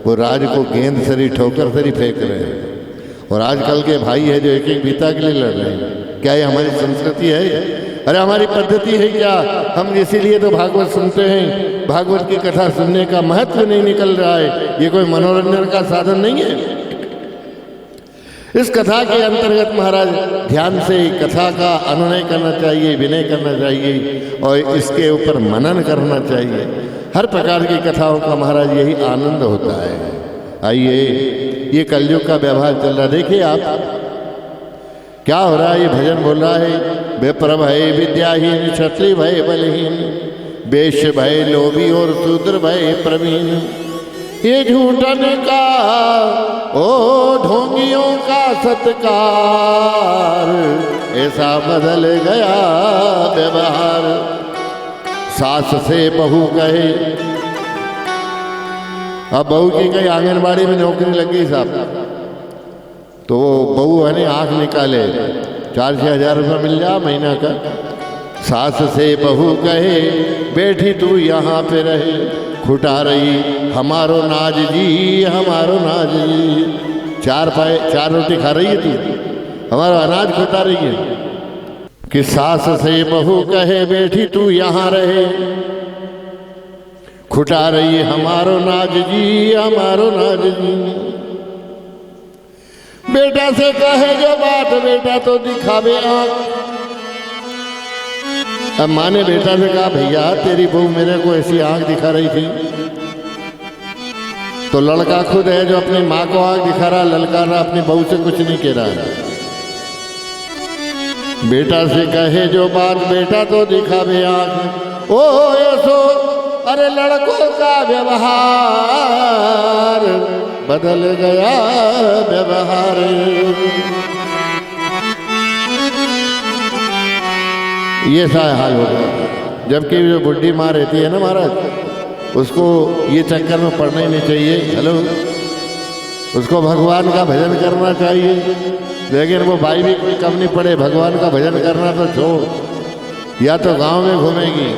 वो राज को गेंद सरी ठोकर सरी फेंक रहे हैं। और आजकल के भाई है जो एक एक पिता के लिए लड़ रहे हैं। क्या ये हमारी संस्कृति है? अरे हमारी पद्धति है क्या? हम इसीलिए तो भागवत सुनते हैं। भागवत की कथा सुनने का महत्व नहीं निकल रहा है, ये कोई मनोरंजन का साधन नहीं है। इस कथा के अंतर्गत महाराज ध्यान से कथा का अनुनय करना चाहिए, विनय करना चाहिए और इसके ऊपर मनन करना चाहिए। हर प्रकार की कथाओं का महाराज यही आनंद होता है। आइए, ये कलयुग का व्यवहार चल रहा है। देखिए आप क्या हो रहा है। ये भजन बोल रहा है, विप्र भय विद्याहीन, क्षत्रिय भय बलहीन, वैश्य भय लोभी और शूद्र भय प्रवीण। ये झूठन का ओ ढोंगियों का सत्कार, ऐसा बदल गया व्यवहार। सास से बहू कहे, अब बहू की कहीं आंगनबाड़ी में नौकरी लग गई साहब, तो वो बहू है ना आँख निकाले 4-6 हज़ार रुपये मिल जा महीना का। सास से बहू कहे बैठी तू यहाँ पे रहे, खुटा रही हमारो नाज जी, हमारो नाज जी। 4 रोटी खा रही है तू, हमारा अनाज खुटा रही है। कि सास से बहू कहे बैठी तू यहाँ रहे, खुटा रही हमारो नाज जी, हमारो नाज जी। बेटा से कहे जो बात, बेटा तो दिखावे आँख। अब माँ ने बेटा से कहा भैया तेरी बहू मेरे को ऐसी आँख दिखा रही थी। तो लड़का खुद है जो अपनी माँ को आँख दिखा रहा, ललकार रहा, अपनी बहू से कुछ नहीं कह रहा है। बेटा से कहे जो बात, बेटा तो दिखावे आँख। ओ ऐसो अरे लड़कों का व्यवहार बदल गया व्यवहार। ये सा हाल हो गया। जबकि जो बुढ़ी माँ रहती है ना महाराज, उसको ये चक्कर में पड़ना ही नहीं चाहिए। हेलो, उसको भगवान का भजन करना चाहिए, लेकिन वो भाई भी कोई कम नहीं पड़े, भगवान का भजन करना तो छोड़, या तो गांव में घूमेगी।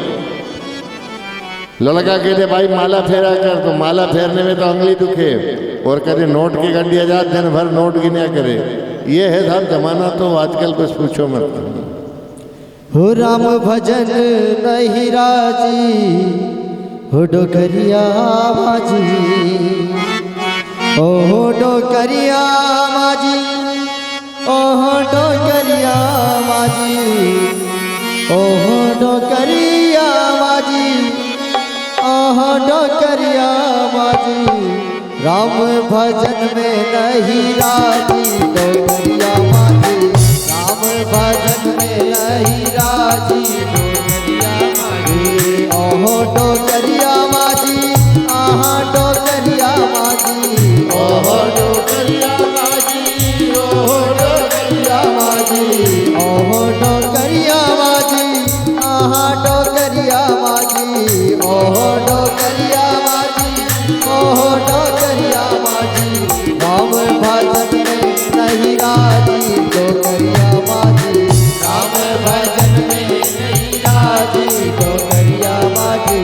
लड़का कहते भाई माला फेरा कर, तो माला फेरने में तो अंगली दुखे, और कहते नोट की गंडिया जा, दिन भर नोट गिना करे। ये है साहब जमाना, तो आजकल कुछ पूछो मत। हो राम भजन नहीं राजी, हो डोकरिया बाजी, ओ डोकरिया बाजी, ओ डोकरिया बाजी, ओ डोकरिया बाजी, ओ डोकरिया बाजी। राम भजन में नहीं राजी, डोकरिया बाजी, राम भजन में नहीं राजी, डोकरिया बाजी, ओहो डोकरिया बाजी, आहा डोकरिया बाजी, ओहो डोकरिया बाजी, ओहो डोकरिया बाजी, ओहो डोकरिया बाजी, आहा डोकरिया बाजी, ओहो डोकरिया बाजी, ओहो डोकरिया बाजी। राम भजन में नहीं राजी, डोकरिया बाजी, राम भजन में नहीं राजी, डोकरिया बाजी।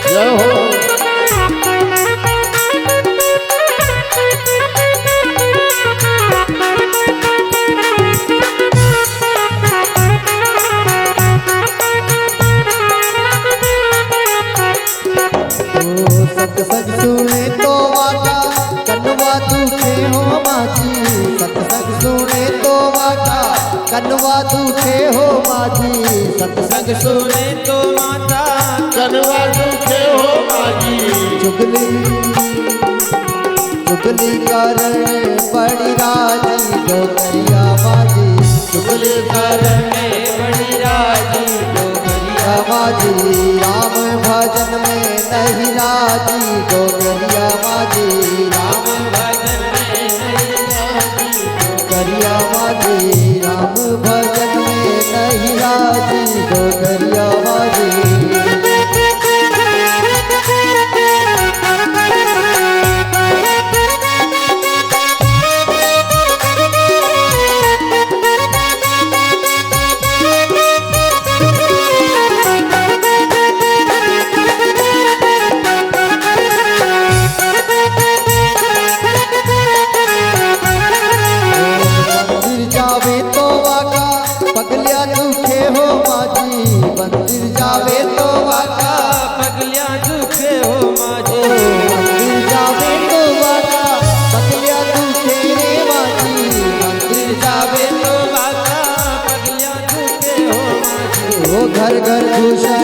जय हो। सत्संग सुने तो वाका कनवा दुखे हो माझी, सत्संग सुने तो वाका कनवा दुखे हो माझी, सत्संग सुने तो माता कनवा दुखे हो माजी। चुगली चुगली कारण बड़ी राजी, डोकरिया बाजी, चुगली कारण बड़ी राजी, डोकरिया बाजी। राम भजन में नहीं राजी, डोकरिया बाजी, राम भजन में नहीं राजी, डोकरिया बाजी, राम भजन में नहीं राजी, डोकरिया बाजी। मंदिर जावे तो वाका पगलिया दुखे हो माझी, मंदिर जावे तो वाका पगलिया दुखे हो माझे, मंदिर जावे तो वाका पगलिया दुखे रे माझी, मंदिर जावे तो बाका पगलिया दुखे हो माझे, वो घर घर भूषण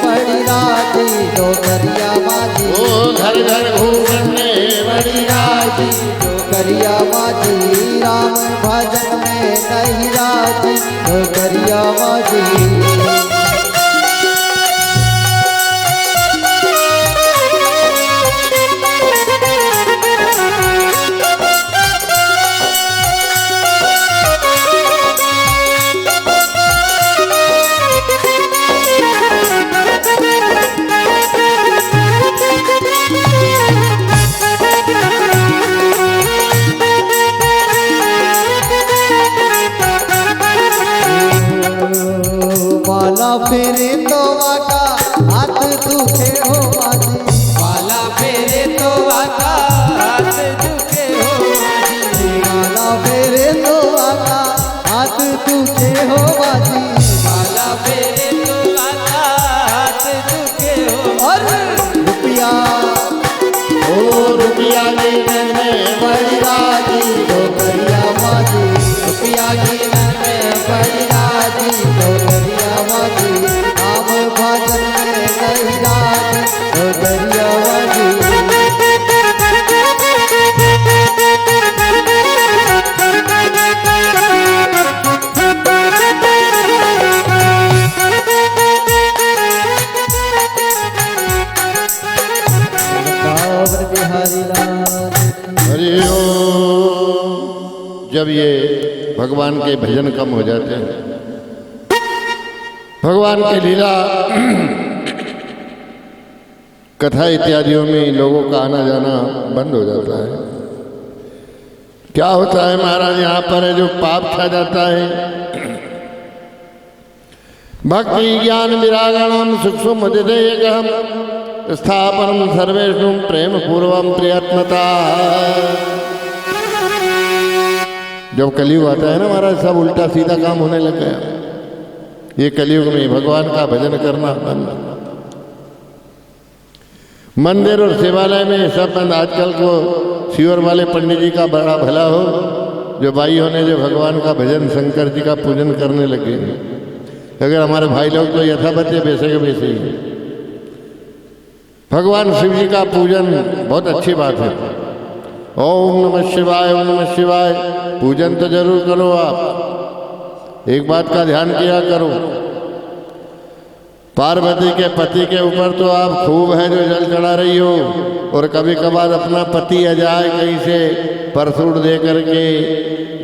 पड़ी राजी, डोकरिया बाजी, ओ घर घर घूमने बड़ी राजी। डोकरिया बाजी। राम भजन में नहीं राजी, डोकरिया बाजी। माला फेरे तो वाका हाथ दुखे हो माझी, माला फेरे तो बाका हाथ दुखे हो माझे, माला फेरे तो वाका हाथ दुखे हो माझी। माला फेरे तो बाका हाथ दुखे हो, और रुपया ओ रुपया लेने में बड़ी राजी, डोकरिया बाजी, रुपया गिनने में बड़ी राजी, डोकरिया बाजी। राम भजन में नहीं राजी, डोकरिया बाजी। बिहारी लाल प्रियो, जब ये भगवान के भजन कम हो जाते हैं, भगवान की लीला कथा इत्यादियों में लोगों का आना जाना बंद हो जाता है, क्या होता है महाराज, यहाँ पर है जो पाप छा जाता है। भक्ति ज्ञान विरागणम सुखसुम मदिदेयकहम स्थापनम सर्वेषु प्रेम पूर्वम प्रियत्मता। जब कलयुग आता है ना महाराज, सब उल्टा सीधा काम होने लग गया। ये कलयुग में भगवान का भजन करना बंद, मंदिर और शिवालय में सब बंद। आजकल को शिवर वाले पंडित जी का बड़ा भला हो, जो भाइयों ने जो भगवान का भजन शंकर जी का पूजन करने लगे। अगर हमारे भाई लोग तो यथावत वैसे के वैसे ही, भगवान शिव जी का पूजन बहुत अच्छी बात है। ओम नमः शिवाय, ओम नमः शिवाय पूजन तो जरूर करो आप। एक बात का ध्यान किया करो, पार्वती के पति के ऊपर तो आप खूब है जो जल चढ़ा रही हो, और कभी कभार अपना पति आ जाए कहीं से परसूट दे करके,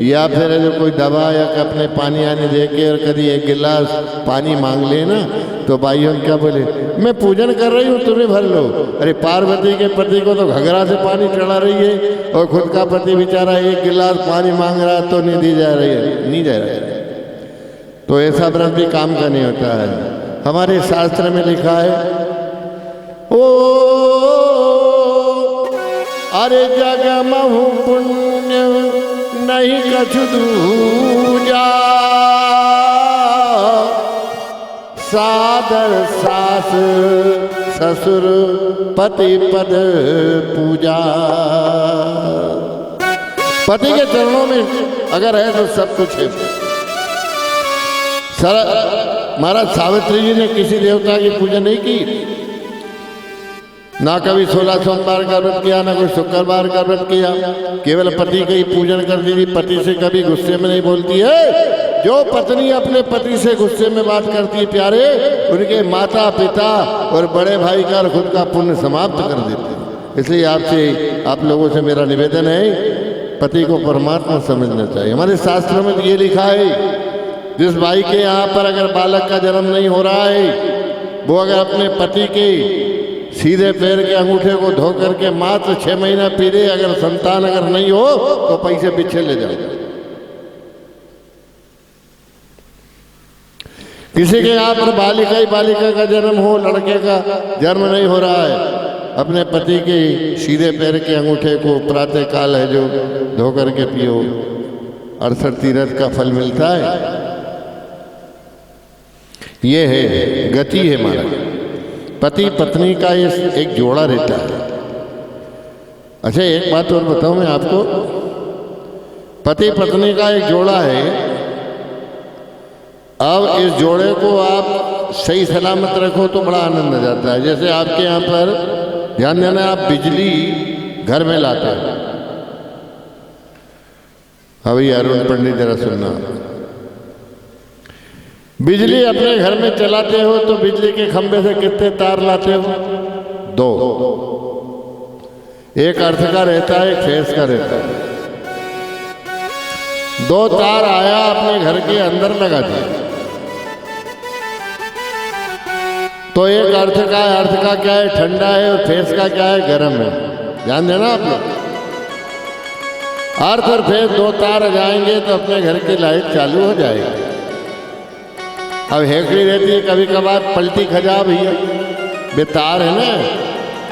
या फिर जो कोई दवा या अपने पानी आने दे के और कभी एक गिलास पानी मांग ले ना, तो भाइयों क्या बोले, मैं पूजन कर रही हूँ तुम्हें भर लो। अरे पार्वती के पति को तो घघरा से पानी चढ़ा रही है, और खुद का पति बेचारा एक गिलास पानी मांग रहा तो नहीं दी जा रही है, नहीं जा रहा है। तो ऐसा व्रत भी काम का नहीं होता है। हमारे शास्त्र में लिखा है, ओ अरे जगमहु पुण्य नहीं कछु दूजा, सादर सास ससुर पति पद पूजा। पति के चरणों में अगर है तो सब कुछ है। महाराज सावित्री जी ने किसी देवता की पूजा नहीं की, ना कभी 16 सोमवार का व्रत किया, ना कोई शुक्रवार का व्रत किया, केवल पति का ही पूजन करती थी। पति से कभी गुस्से में नहीं बोलती है। जो पत्नी अपने पति से गुस्से में बात करती है प्यारे, उनके माता पिता और बड़े भाई का और खुद का पुण्य समाप्त कर देते हैं। इसलिए आपसे आप लोगों से मेरा निवेदन है, पति को परमात्मा समझना चाहिए। हमारे शास्त्रों में ये लिखा है, जिस भाई के यहाँ पर अगर बालक का जन्म नहीं हो रहा है, वो अगर अपने पति के सीधे पैर के अंगूठे को धो करके मात्र 6 महीना पी ले, अगर संतान अगर नहीं हो तो पैसे पीछे ले जाओ। किसी के यहाँ पर बालिका का जन्म हो, लड़के का जन्म नहीं हो रहा है, अपने पति के सीधे पैर के अंगूठे को प्रातः काल है जो धो करके पियो, 68 तीर्थ का फल मिलता है। ये है गति है महाराज। पति पत्नी का ये एक जोड़ा रहता है। अच्छा एक बात और बताऊं मैं आपको, पति पत्नी का एक जोड़ा है। अब इस जोड़े को आप सही सलामत रखो तो बड़ा आनंद आ जाता है। जैसे आपके यहाँ पर ध्यान देना, आप बिजली घर में लाते हैं। अभी अरुण पंडित जरा सुनना, बिजली अपने घर में चलाते हो तो बिजली के खंभे से कितने तार लाते हो? 2। एक अर्थ का रहता है, एक फेस का रहता है। 2 तार आया अपने घर के अंदर लगा दिया, तो एक अर्थ का क्या है, ठंडा है, और फेस का क्या है, गर्म है। ध्यान देना आप लोग, अर्थ और फेस 2 तार आ जाएंगे तो अपने घर की लाइट चालू हो जाएगी। अब हेकड़ी रहती है, कभी कभार पलटी खजा भैया, बेतार है ना,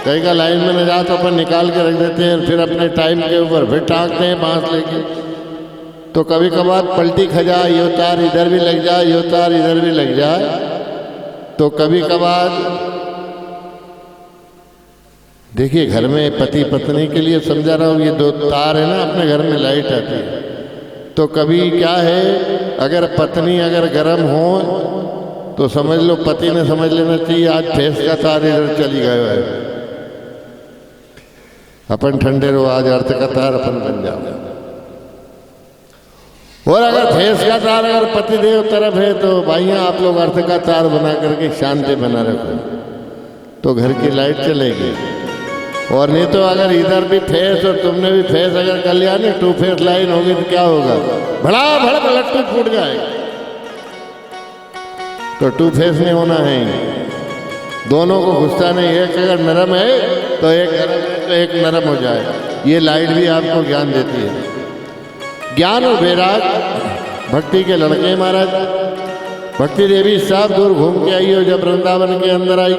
कहीं का लाइन में न जा तो अपन निकाल के रख देते हैं, फिर अपने टाइम के ऊपर फिर टाँगते हैं बांस लेके। तो कभी कभार पलटी खजा, यो तार इधर भी लग जाए, यो तार इधर भी लग जाए। तो कभी कभार देखिए, घर में पति पत्नी के लिए समझा रहा हूँ, ये 2 तार है ना, अपने घर में लाइट आती है। तो कभी क्या है, अगर पत्नी अगर गर्म हो तो समझ लो पति ने समझ लेना चाहिए आज फेस का तार इधर चली गया है, अपन ठंडे रहो, आज अर्थ का तार अपन बन जाओ। और अगर फेस का तार अगर पतिदेव तरफ है तो भाइयाँ आप लोग अर्थ का तार बना करके शांति बना रखो, तो घर की लाइट चलेगी। और नहीं तो अगर इधर भी फेस और तुमने भी फेस अगर कर लिया ना, टू फेस लाइन होगी तो क्या होगा, भड़ा भड़ लट्टू फूट जाएगा। तो टू फेस नहीं होना है, दोनों को गुस्सा नहीं, एक अगर नरम है तो एक गरम है तो एक नरम हो जाए। ये लाइट भी आपको ज्ञान देती है। ज्ञान और वैराग भक्ति के लड़के हैं महाराज। भक्ति देवी साफ दूर घूम के आई हो, जब वृंदावन के अंदर आई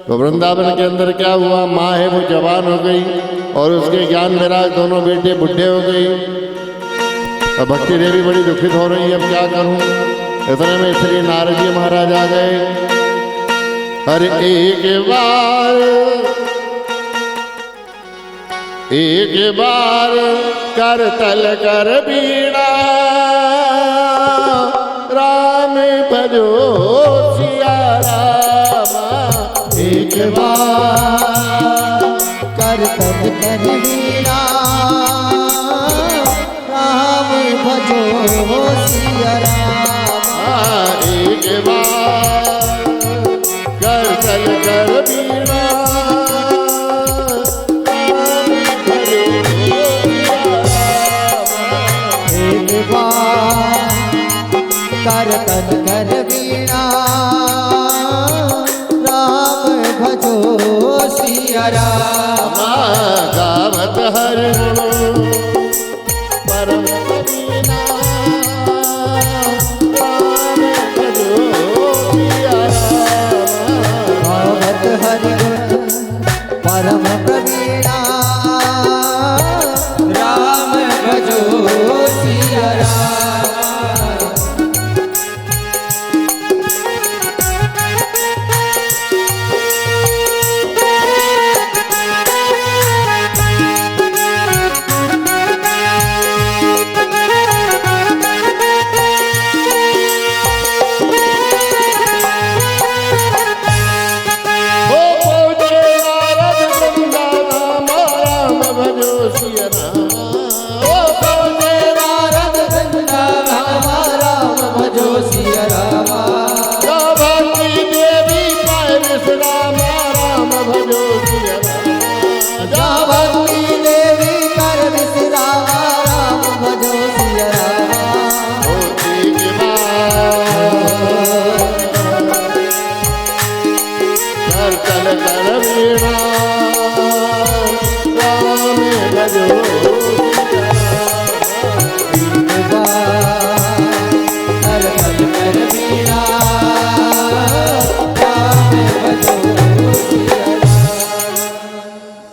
तो वृंदावन के अंदर क्या हुआ, माँ है वो जवान हो गई और उसके ज्ञान वैराग दोनों बेटे बुढ़े हो गई। अब भक्ति देवी बड़ी दुखित हो रही है, अब क्या करूं। इतने में श्री नारद जी महाराज आ गए। हर एक बार कर तल कर बीड़ा, राम भजो सिया रामा। एक बार कर तल कर बीड़ा, राम भजो सिया रामा। एक बार कर तल कर बीड़ा, कर तन कर बीड़ा, राम भजो सिया रामा। गावत हर परम बीना, राम भजो सिया रामा। गावत हरि परम प्रवीणा, राम भजो सिया रामा।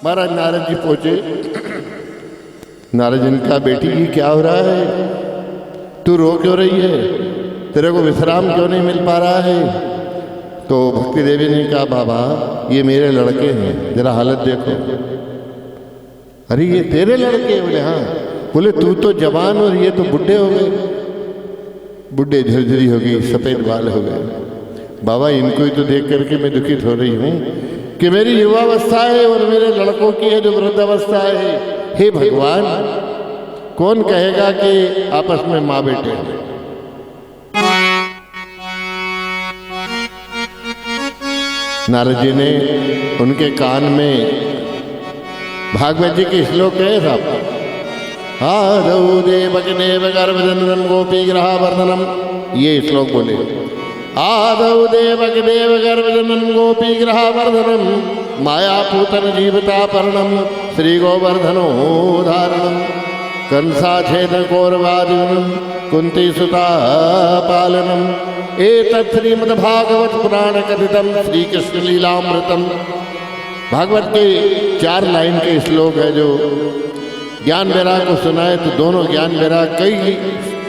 महाराज नारद जी पहुंचे। नारद जी ने कहा, बेटी ये क्या हो रहा है, तू रो क्यों रही है, तेरे को विश्राम क्यों नहीं मिल पा रहा है। तो भक्ति देवी ने कहा, बाबा ये मेरे लड़के हैं, जरा हालत देखो। अरे ये तेरे लड़के? बोले हाँ। बोले तू तो जवान और ये तो बुढ़े हो गए, बुढ़े झरझरी हो गई, सफेद बाल हो गए। बाबा इनको ही तो देख करके मैं दुखित हो रही हूँ कि मेरी युवावस्था है और मेरे लड़कों की है जो वृद्धावस्था है। हे भगवान, कौन कहेगा कि आपस में माँ बेटे हैं। नारद जी ने उनके कान में भागवत जी के श्लोक है साहब। आदौ देवकदेव गर्भजननम गोपी ग्रहावर्धनम, ये श्लोक बोले। आदौ देवकदेव गर्भजननम गोपी ग्रहावर्धनम, मायापूतन जीवतापरणम, श्री गोवर्धनो धारणम, कंसाछेद कौरवादिनम, कुंती सुता पालनम। एतत् श्रीमद्भागवत पुराण कथितम श्री कृष्ण लीलामृतम। भागवत के 4 लाइन के श्लोक है जो ज्ञान वैराग को सुनाए तो दोनों ज्ञान वैराग कई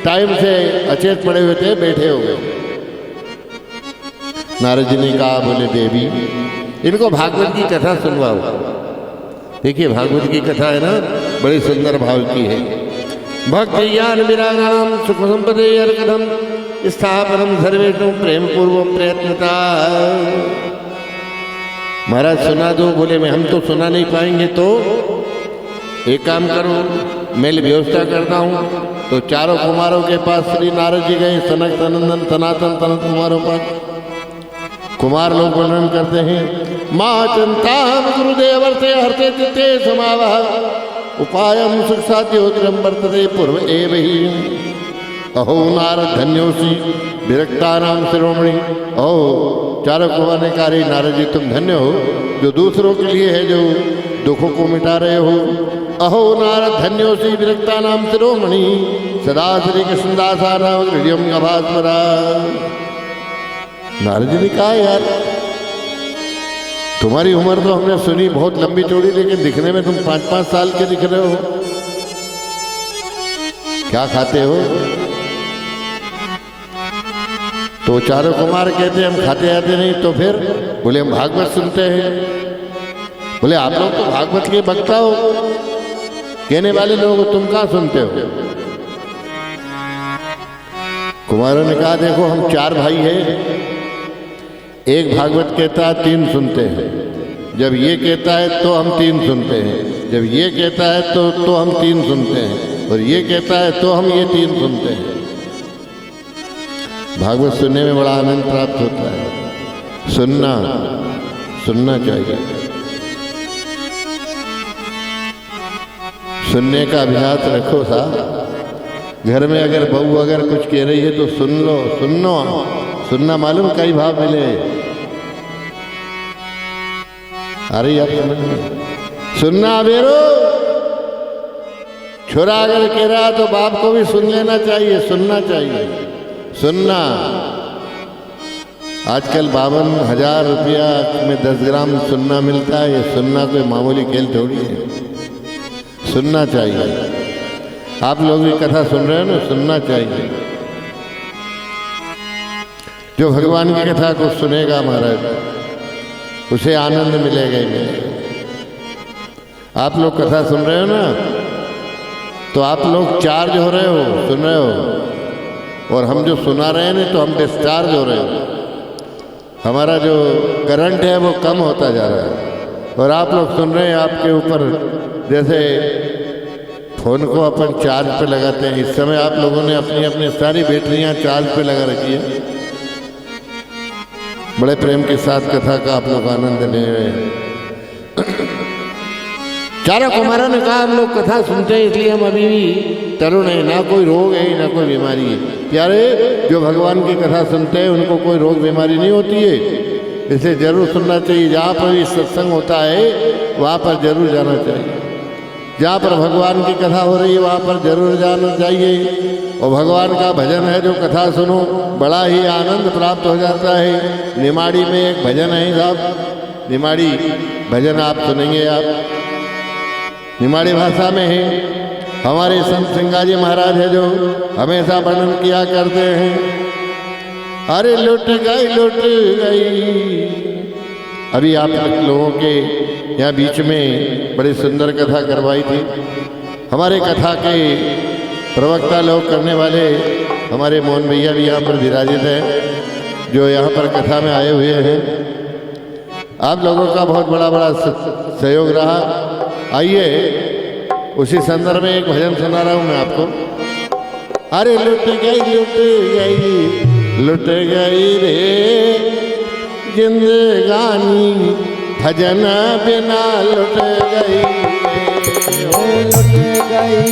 टाइम से अचेत पड़े हुए थे, बैठे हो गए। नारद जी ने कहा, बोले देवी इनको भागवत की कथा सुनवाओ। देखिए भागवत की कथा है ना, बड़ी सुंदर भाव की है। भक्ति ज्ञान विरागाम सुख संपदे अर्कदम, स्थापनम सर्वेशु प्रेम पूर्वम प्रयत्नता। महाराज सुना दो। बोले मैं हम तो सुना नहीं पाएंगे, तो एक काम करो, मैं व्यवस्था करता हूँ। तो चारों कुमारों के पास श्री नारद जी गए, सनक सनंदन सनातन तनत कुमारों पर। कुमार लोग वर्णन करते हैं मां चिंतां गुरुदेवर्ते हर्ते चित्ते समावः उपायं सुख साध्योतिरं वर्तते पूर्व एव हि। अहो नारद धन्योसी विरक्तानां शिरोमणि। अहो चारों कुमार ने कहा, नारद जी तुम धन्य हो जो दूसरों के लिए है जो दुखों को मिटा रहे हो। अहो नारद धन्योसी विरक्तानां शिरोमणि सदा श्री कृष्णदासानां हृदयं अभास्मरा। नारद जी ने कहा, यार तुम्हारी उम्र तो हमने सुनी बहुत लंबी चौड़ी, लेकिन दिखने में तुम 5-5 साल के दिख रहे हो। क्या खाते हो? तो चारों कुमार कहते हम खाते आते नहीं, तो फिर बोले हम भागवत सुनते हैं। बोले आप लोग तो भागवत के वक्ता हो, कहने वाले लोग, तुम कहाँ सुनते हो? कुमारों ने कहा, देखो हम 4 भाई हैं, एक भागवत कहता है 3 सुनते हैं, जब ये कहता है तो हम 3 सुनते हैं, जब ये कहता है तो हम 3 सुनते हैं, और ये कहता है तो हम ये 3 सुनते हैं। भागवत सुनने में बड़ा आनंद प्राप्त होता है। सुनना चाहिए। सुनने का अभ्यास रखो साहब। घर में अगर बहू अगर कुछ कह रही है तो सुन लो। सुनना मालूम कई भाव मिले। अरे यार समझ में सुनना अबेरो। छोरा अगर कह रहा तो बाप को भी सुन लेना चाहिए, सुनना चाहिए। सुनना। आजकल 52,000 रुपया में 10 ग्राम सुनना मिलता है। ये सुनना कोई मामूली खेल थोड़ी है। सुनना चाहिए। आप लोग भी कथा सुन रहे हो ना, सुनना चाहिए। जो भगवान की कथा को सुनेगा महाराज, उसे आनंद मिलेगा ही मिलेगा। आप लोग कथा सुन रहे हो ना, तो आप लोग चार्ज हो रहे हो, सुन रहे हो, और हम जो सुना रहे हैं ना तो हम डिस्चार्ज हो रहे हो। हमारा जो करंट है वो कम होता जा रहा है, और आप लोग सुन रहे हैं। आपके ऊपर जैसे फोन को अपन चार्ज पे लगाते हैं, इस समय आप लोगों ने अपनी अपनी सारी बैटरियां चार्ज पे लगा रखी है। बड़े प्रेम के साथ कथा का आप लोग आनंद ले रहे हैं। चारों कुमारों ने कहा, हम लोग कथा सुनते हैं इसलिए हम अभी भी तरुण है, ना कोई रोग है ना कोई बीमारी है। प्यारे, जो भगवान की कथा सुनते हैं उनको कोई रोग बीमारी नहीं होती है, इसे जरूर सुनना चाहिए। जहाँ पर भी सत्संग होता है वहाँ पर जरूर जाना चाहिए। जहाँ पर भगवान की कथा हो रही है वहाँ पर जरूर जाना चाहिए। और भगवान का भजन है, जो कथा सुनो बड़ा ही आनंद प्राप्त हो जाता है। निमाड़ी में एक भजन है साहब, निमाड़ी भजन आप सुनेंगे। आप निमाड़ी भाषा में है। हमारे संत सिंगाजी महाराज है जो हमेशा वर्णन किया करते हैं, अरे लुट गई। अभी आप लोगों के यहाँ बीच में बड़ी सुंदर कथा करवाई थी। हमारे कथा के प्रवक्ता लोग करने वाले हमारे मोहन भैया भी यहाँ पर विराजित हैं, जो यहाँ पर कथा में आए हुए हैं। आप लोगों का बहुत बड़ा सहयोग रहा। आइए उसी संदर्भ में एक भजन सुना रहा हूँ मैं आपको। अरे लुट गई रे जिंदगानी, भजन बिना लुट गई। लुट गई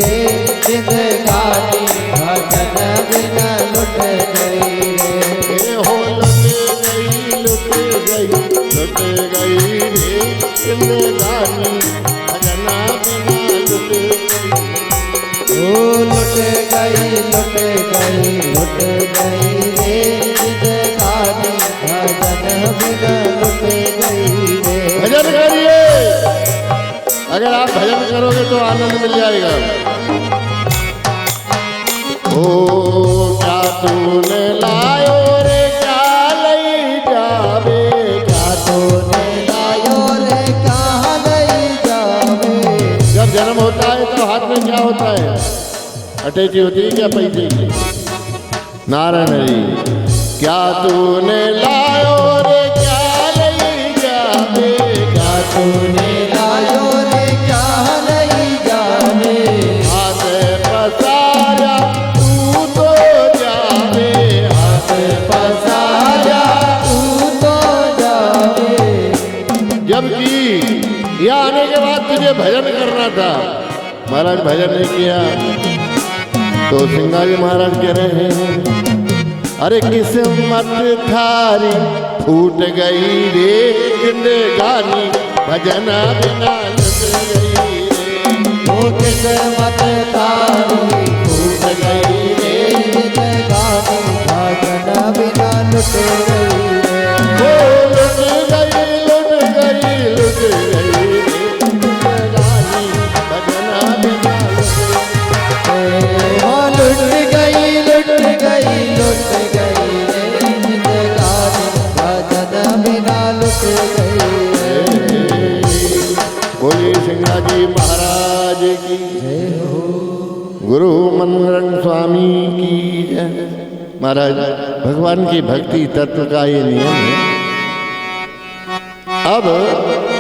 रे जिंदगानी, भजन बिना लुट गई रे। हो लुट गई रे जिंदगानी, भजन बिना लुट गई। ओ लुट गई रे जिंदगानी, भजन बिना लुट गई रे। भजन करिए। अगर आप भजन करोगे तो आनंद मिल जाएगा। ओ क्या तूने लायो रे, क्या लई जावे, क्या तूने लायो रे कहाँ नहीं जावे। जब जन्म होता है तो हाथ में क्या होता है? अटैची होती है क्या पैसे की? नारायण जी, क्या तूने लायो रे, क्या लई जावे, क्या तूने लायो रे कहाँ नहीं जावे। हाथ पसारा तू तो जावे, हाथ पसारा तू तुझे भजन करना था, महाराज भजन नहीं किया। तो सिंगाजी महाराज कह रहे हैं, अरे किस्मत थारी फूट गई रे जिंदगानी, भजना बिना लुट गई रे। वो किस्मत तारी फूट गई रे जिंदगानी, भजन बिना लुट गई रे। ओ लुट गई लुट गई लुट गई रे जिंदगानी, भजना बिना लुट गई। वो लुट गई लुट गई लुट गई रे जिंदगानी, भजन बिना लुट गई रे। बोलिए सिंगाजी महाराज की जय हो। गुरु मनमोहन स्वामी की जय। महाराज भगवान की भक्ति तत्व का ये नियम है। अब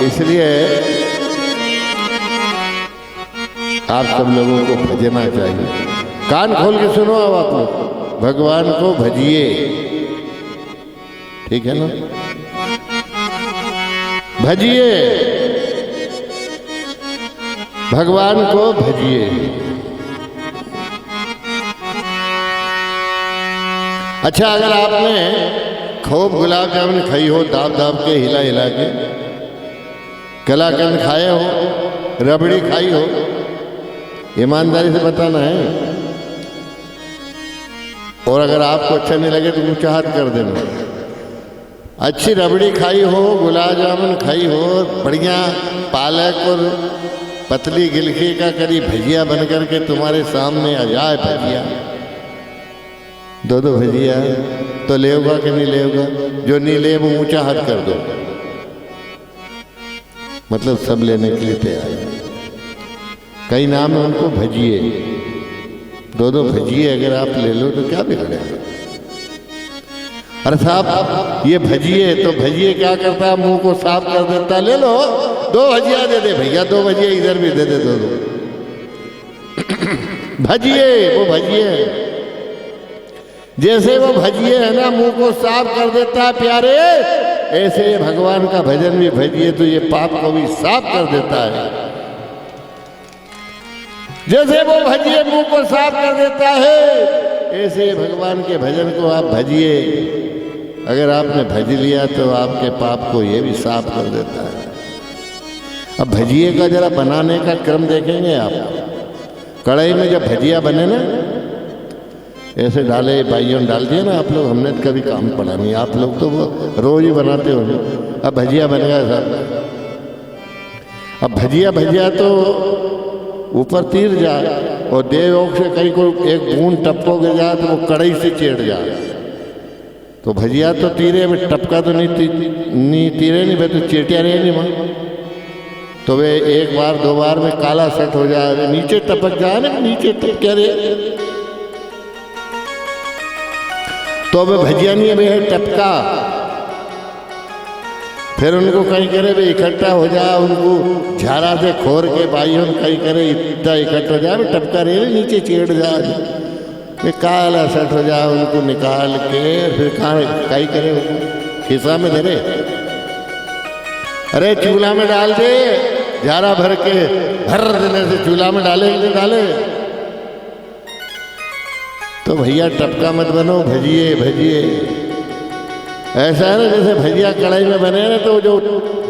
इसलिए आप सब लोगों को भजना चाहिए। कान खोल के सुनो अब आप लोग, भगवान को भजिए, ठीक है ना? भजिए, भगवान को भजिए। अच्छा, अगर आपने खूब गुलाब जामुन खाई हो, दाब दाब के हिला हिला के, कलाकंद खाए हो, रबड़ी खाई हो, ईमानदारी से बताना है। और अगर आपको अच्छा नहीं लगे तो मुँह चाहत कर देना। अच्छी रबड़ी खाई हो, गुलाब जामुन खाई हो, बढ़िया पालक और पतली गिलकी का करी भजिया बन करके तुम्हारे सामने आ जाए, भजिया दो दो भजिया, तो लेगा कि नहीं लेगा? जो नहीं ले वो ऊंचा हाथ कर दो, मतलब सब लेने के लिए तैयार है। कई नाम है उनको भजिए, दो दो भजिए अगर आप ले लो तो क्या बिगड़ेगा? अरे साहब ये भजिए, तो भजिए क्या करता है? मुंह को साफ कर देता है। ले लो, दो भजिया दे दे भैया, दो भजिया इधर भी दे दे, दो दो भजिए। वो भजिए जैसे वो भजिए है ना, मुंह को साफ कर देता है प्यारे, ऐसे भगवान का भजन भी भजिए तो ये पाप को भी साफ कर देता है। जैसे वो भजिए मुंह को साफ कर देता है, ऐसे भगवान के भजन को आप भजिए। अगर आपने भज लिया तो आपके पाप को ये भी साफ कर देता है। अब भजिए का जरा बनाने का क्रम देखेंगे आप। कढ़ाई में जब भजिया बने ना, ऐसे डाले, भाइयों डाल दिए ना आप लोग, हमने तो कभी काम पड़ा नहीं, आप लोग तो वो रोज ही बनाते हो। अब भजिया बन गया साहब, अब भजिया तो ऊपर तीर जाए और देवयोग से कहीं को एक बूंद टपको गिर जाए तो वो कढ़ाई से चेड़ जाए। तो भजिया तो तीरे में टपका तो नहीं तीरे नहीं, तो चेटिया रहे नहीं वहाँ, तो वे एक बार दो बार में काला सेट हो जाए, नीचे टपक जाए ना, नीचे टपके रहे तो वे भजिया नहीं है, है टपका। फिर उनको कहीं करे वे इकट्ठा हो जाए, उनको झारा से खोर के भाइयों कहीं करे इतना इकट्ठा हो जाए, टपका रहे नीचे चेड़ जाए, वे काला सेट हो जाए, उनको निकाल के फिर कहीं करे खिसा में धरे, अरे चूल्हा में डाल दे, झारा भर के भर देने से चूल्हा में डाले नहीं डाले। तो भैया टपका मत बनो, भजिए भजिए। ऐसा है ना जैसे भजिया कढ़ाई में बने ना, तो जो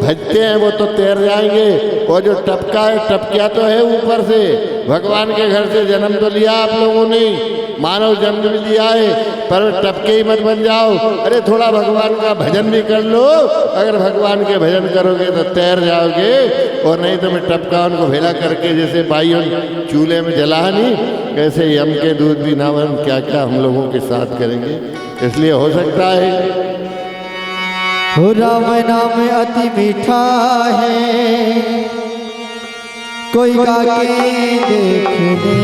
भजते हैं वो तो तैर जाएंगे, और जो टपका है, टपकिया तो है ऊपर से। भगवान के घर से जन्म तो लिया आप लोगों ने, मानव जन्म भी लिया है, पर टपके ही मत बन जाओ। अरे थोड़ा भगवान का भजन भी कर लो, अगर भगवान के भजन करोगे तो तैर जाओगे, और नहीं तो मैं टपका उनको भेला करके जैसे भाइयों चूल्हे में जला नहीं, ऐसे यम के दूध भी ना बन, क्या क्या हम लोगों के साथ करेंगे। इसलिए हो सकता है हो राम नाम अति मीठा है, कोई गा के देख ले।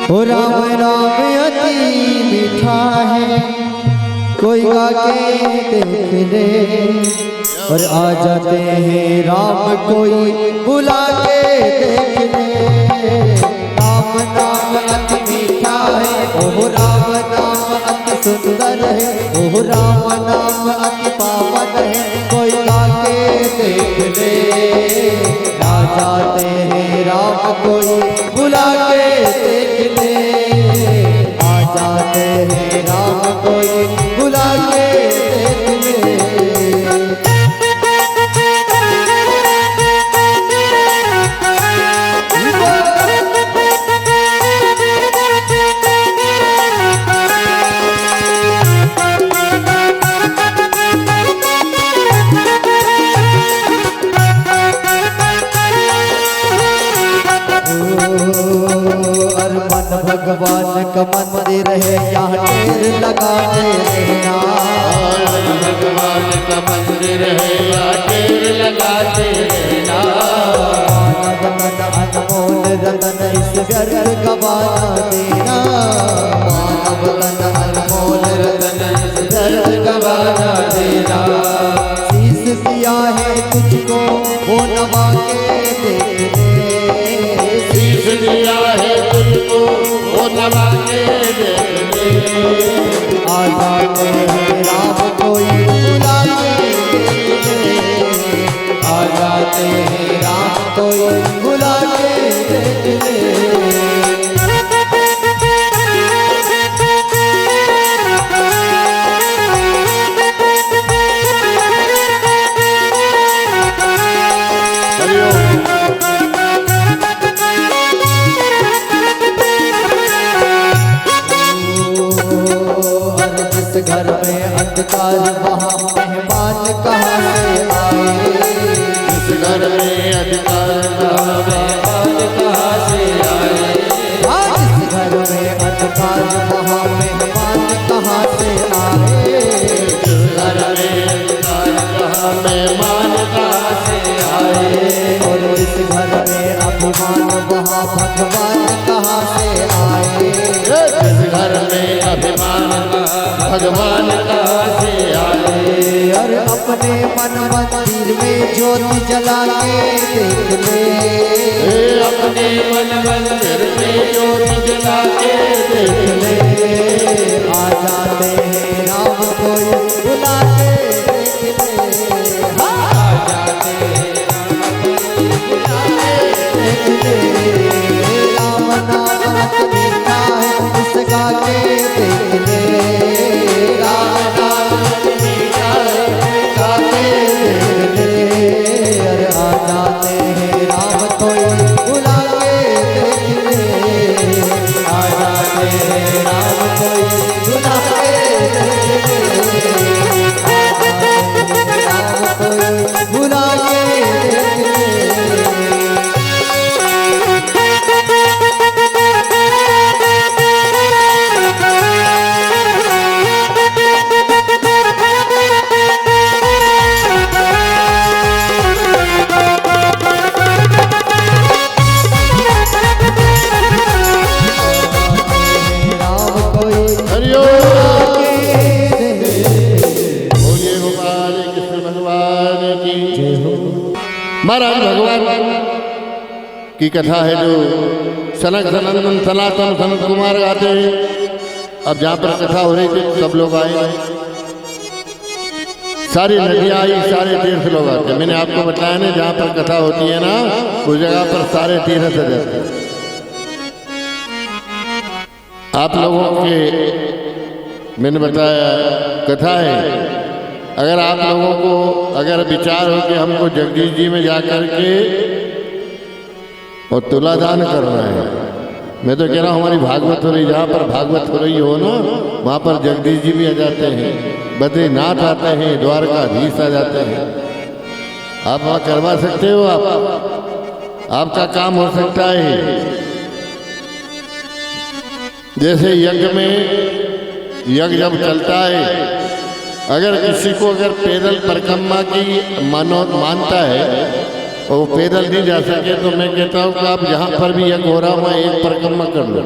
हो राम नाम अति मीठा है, कोई गा के देख ले। और आ जाते हैं राम कोई बुला के देख ले। राम नाम अति मीठा है, ओ राम नाम अति सुंदर है, ओ राम नाम अति पावन है, कोई गा के देख ले, आ जाते हैं राम कोई बुला के देख ले, आ जाते हैं राम कोई बुला के देख ले। भगवान का मंदिर है यहाँ ढेर लगाते रहना, भगवान का मंदिर है यहाँ ढेर लगाते रहना। मानव तन अनमोल रतन इस व्यर्थ गवाना देना, मानव तन अनमोल रतन इस व्यर्थ गवाना देना। शीश दिया है तुझको वो नवा के देख ले, शीश दिया है तुझको वो नवा के देख ले, आ जाते हैं राम कोई बुला के देख ले, आ जाते हैं राम कोई बुला के देख ले। घर में अंधकार वहाँ मेहमान कहाँ से आए, इस घर में अधिकार मेहमान कहाँ से आए, इस घर में अंधकार वहाँ मेहमान कहाँ से आए, इस घर में अधिकार कहाँ मेहमान कहाँ से आए, और इस घर में अभिमान वहाँ भगवान कहाँ से आए, इस घर में अभिमान भगवान कहाँ से आए। और अपने मन मंदिर में ज्योति जला के देख ले, अपने मन मंदिर में ज्योति जला के देख ले, आ जाते हैं राम कोई बुला के देख ले, आ जाते हैं राम कोई बुला के देख ले, राम नाम मीठा है इस गा के देख ले, राम नाम मीठा है गा के देख ले, अरे आ जाते हैं राम कोई बुला के देख ले, आ जाते हैं राम कोई बुला के देख ले, आ जाते हैं राम कोई बुला के देख ले। राम कोई बोलिए गोपाल कृष्ण भगवान की जय हो। महाराज भगवान की कथा है जो सनक सनंदन सनातन सनत कुमार गाते हैं। अब जहाँ पर कथा हो रही थी सब लोग आए, सारी नदियाँ आई, सारे तीर्थ लोग आते हैं। मैंने आपको बताया ना जहाँ पर कथा होती है ना उस जगह पर सारे तीर्थ आ जाते हैं। आप लोगों के मैंने बताया कथा है, अगर आप लोगों को अगर विचार हो कि हमको जगदीश जी में जाकर के और तुलादान करना है, मैं तो कह रहा हूँ हमारी भागवत हो रही, जहाँ पर भागवत हो रही हो ना वहाँ पर जगदीश जी भी आ जाते हैं, बद्रीनाथ आते हैं, द्वारकाधीश आ जाते हैं। आप वहाँ करवा सकते हो, आपका काम हो सकता है। जैसे यज्ञ में यज्ञ जब चलता है, अगर किसी को अगर पैदल परिक्रमा की मानता है और वो पैदल नहीं जा सके तो मैं कहता हूँ कि आप जहाँ पर भी यज्ञ हो रहा वहाँ एक परिक्रमा कर लो,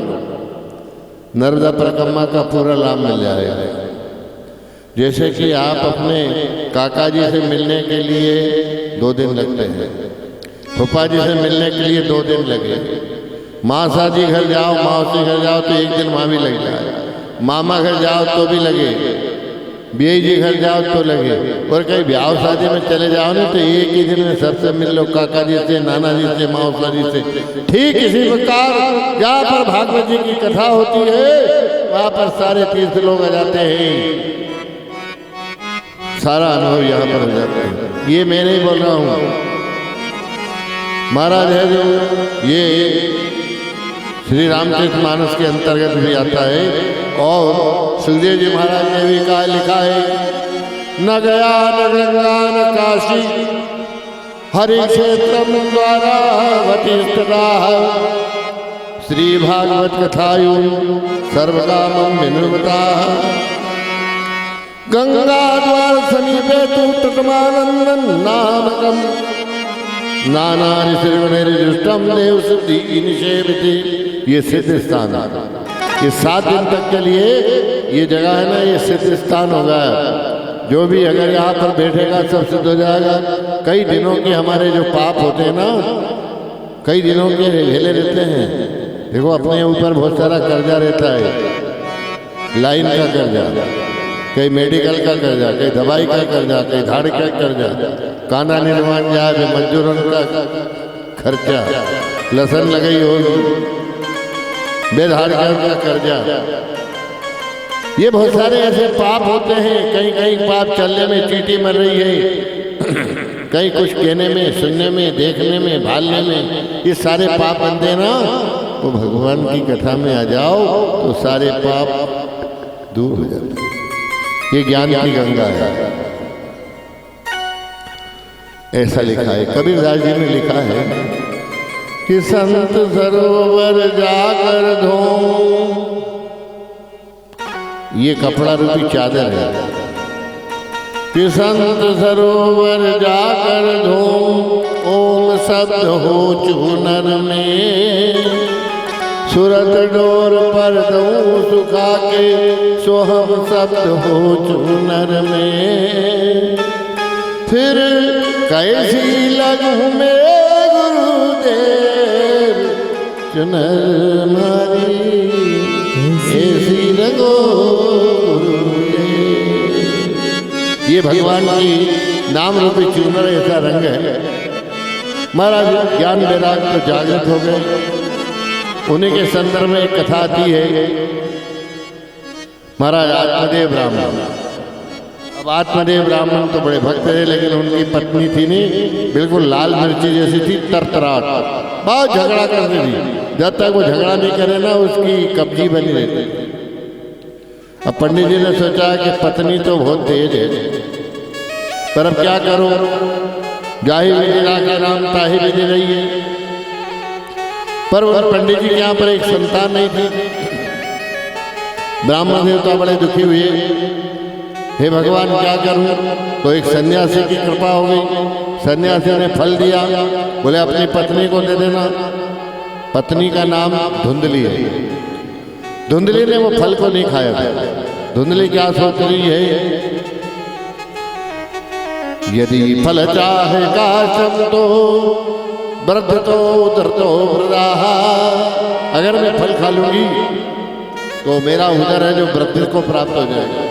नर्मदा परिक्रमा का पूरा लाभ मिल जाएगा। जैसे कि आप अपने काका जी से मिलने के लिए 2 दिन लगते हैं, फूफा जी से मिलने के लिए 2 दिन लगे, मासा जी घर जाओ, मौसी घर जाओ तो 1 दिन वहाँ भी लग जाए, मामा घर जाओ तो भी लगे, बिया जी घर जाओ तो लगे, और कहीं ब्याह शादी में चले जाओ ना तो एक ही दिन में सबसे मिल लो, काका जी से, नाना जी से, मौसा जी से। ठीक इसी प्रकार जहाँ पर भागवत जी की कथा होती है वहाँ पर सारे तीर्थ लोग आ जाते हैं, सारा अनुभव यहाँ पर हो जाता है। ये मैं नहीं बोल रहा हूँ, महाराज है जो ये श्री रामचरितमानस के अंतर्गत भी आता है। और सुखदेव जी महाराज ने भी कहा, लिखा है, न गया न गंगा न काशी हरि क्षेत्र द्वारा वतिष्ठता श्री भागवत कथायु सर्वकामं विनुवता गंगा द्वार समीपे तु तटमानंदन नामकम नाना ऋषिर्गुणैर्जुष्टम देव सिद्धि निषेवति। ये सिद्ध स्थान है, ये 7 दिन तक के लिए ये जगह है ना, ये सिद्ध स्थान होगा। जो भी अगर यहाँ पर बैठेगा सब सिद्ध हो जाएगा। कई दिनों के हमारे जो पाप होते हैं ना, कई दिनों के हेले रहते हैं। देखो अपने ऊपर बहुत सारा कर्जा रहता है, लाइन का कर्जा, कहीं मेडिकल का कर्जा, कहीं दवाई का कर्जा, कहीं धाड़ का कर्जा, काना निर्माण जाए मजदूरों का खर्चा, लसन लगाई होगी, बेधाड़ का कर्जा। ये बहुत सारे ऐसे पाप होते हैं। कहीं कहीं पाप चलने में चींटी मर रही है, कहीं कुछ कहने में, सुनने में, देखने में, भालने में, ये सारे पाप बनते ना। तो भगवान की कथा में आ जाओ तो सारे पाप दूर हो जाते। ये ज्ञान की गंगा है, ऐसा लिखा है। कबीरदास जी ने लिखा है कि संत सरोवर जाकर धो, ये कपड़ा रूपी चादर है, कि संत सरोवर जाकर धो ओम शब्द हो चूनर में सुरत डोर पर दऊं सुखा के सोहम शब्द हो चूनर में फिर कैसी लगूं मैं गुरुदेव चुनर मारी ऐसी रंगो गुरुदेव। ये भगवान की नाम रूपी चूनर ऐसा रंग है। महाराज ज्ञान वैराग तो जागृत हो गए। उन्हीं के संदर्भ में एक कथा आती है। महाराज आत्मदेव ब्राह्मण, अब आत्मदेव ब्राह्मण तो बड़े भक्त थे, लेकिन उनकी पत्नी थी नहीं, बिल्कुल लाल मिर्ची जैसी थी, तरतराट, बहुत झगड़ा करती थी। जब तक वो झगड़ा नहीं करे ना उसकी कब्जी बनी रहती। अब पंडित जी ने सोचा कि पत्नी तो बहुत तेज है, पर अब क्या करो, जाहि विधि राखे राम ताहि विधि रही है। पर उन पंडित जी के यहाँ पर एक संतान नहीं थी। ब्राह्मण देवता बड़े दुखी हुए, हे भगवान क्या करूं? तो एक सन्यासी की कृपा हो गई। सन्यासी ने फल दिया, बोले अपनी पत्नी को दे देना। पत्नी का नाम धुंधली है। धुंधली ने वो फल को नहीं खाया था। धुंधली क्या सोच रही है, यदि फल चाहेगा शब्द तो वृद्ध तो उधर तो वृद्धा, अगर मैं फल खा लूंगी तो मेरा उधर है जो वृद्ध को प्राप्त हो जाएगा।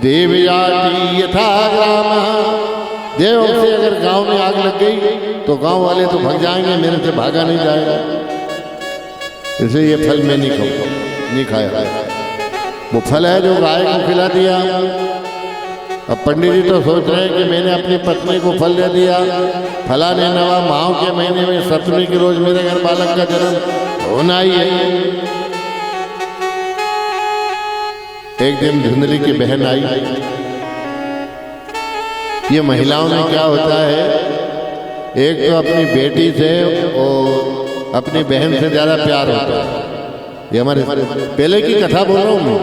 देवयाटी यथा ग्राम, देव से अगर गांव में आग लग गई तो गांव वाले तो भाग जाएंगे, मेरे से भागा नहीं जाएगा। इसलिए ये फल मैं नहीं खाया। वो फल है जो गाय को खिला दिया। अब पंडित जी तो सोच रहे हैं कि मैंने अपनी पत्नी को फल दे दिया, फलाने नवा माह के महीने में सप्तमी के रोज मेरे घर बालक का जन्म होना ही है। एक दिन धुंधली की बहन आई। ये महिलाओं में क्या होता है, एक तो अपनी बेटी से और अपनी बहन से ज्यादा प्यार होता है। ये हमारे पहले की कथा बोल रहा हूं मैं।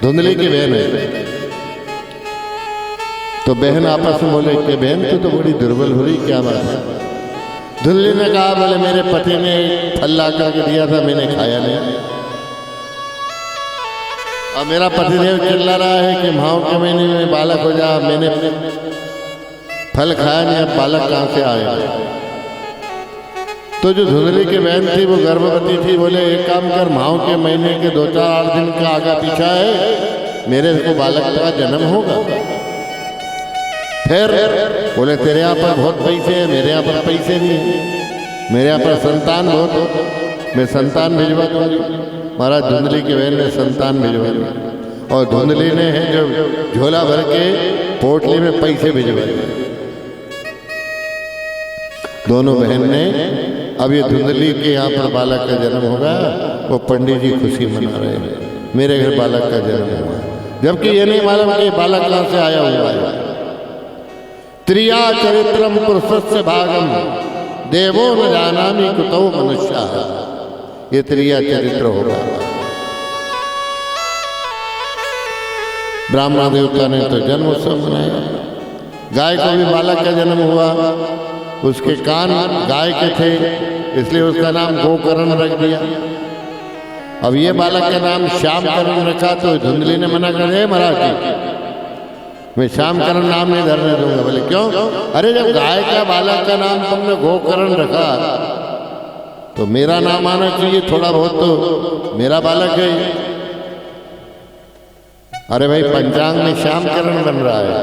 धुंधली की बहन है तो बहन आपस में बोले कि बहन तू तो बड़ी दुर्बल हो रही, क्या बात है? धुंधली ने कहा, बोले मेरे पति ने फल ला करके दिया था, मैंने खाया नहीं। अब मेरा पतिदेव चिल्ला रहा है कि माह के महीने में बालक हो जा, मैंने फल खाया नहीं, अब बालक कहाँ से आया? तो जो धुंधली की बहन थी वो गर्भवती थी। बोले एक काम कर, माह के महीने के 2-4-8 दिन का आगा पीछा है, मेरे को बालक का जन्म होगा। फिर बोले तेरे यहाँ पर बहुत पैसे हैं, मेरे यहाँ पर पैसे नहीं है, मेरे यहाँ पर संतान बहुत हो, मैं संतान भिजवा दूंगी। महाराज धुंधली की बहन ने संतान भिजवा दी और धुंधली ने है जो झोला भर के पोटली में पैसे भिजवाए। दोनों बहन ने, अब ये धुंधली के यहाँ पर बालक का जन्म होगा, वो पंडित जी खुशी मना रहे हैं, मेरे घर बालक का जन्म हुआ, जबकि ये नहीं मालूम कि बालक कहाँ से आया हुआ है। त्रिया चरित्रम पुरुषस्य भागम देवो न जानामि कुतो मनुष्य, ये त्रिया चरित्र होगा। ब्राह्मण देवता ने तो जन्म उत्सव मनाया, गाय को भी बालक का जन्म हुआ, उसके कान गाय के थे इसलिए उसका नाम गोकर्ण रख दिया। अब ये बालक का नाम श्यामकरण रखा तो धुंधली ने मना कर दिया, महाराज जी मैं श्यामकरण नाम नहीं धरने दूंगा। बोले क्यों? अरे जब गाय का बालक का नाम तुमने गोकर्ण रखा तो मेरा नाम आना चाहिए, थोड़ा बहुत तो मेरा बालक है। अरे भाई पंचांग में श्यामकरण बन रहा है,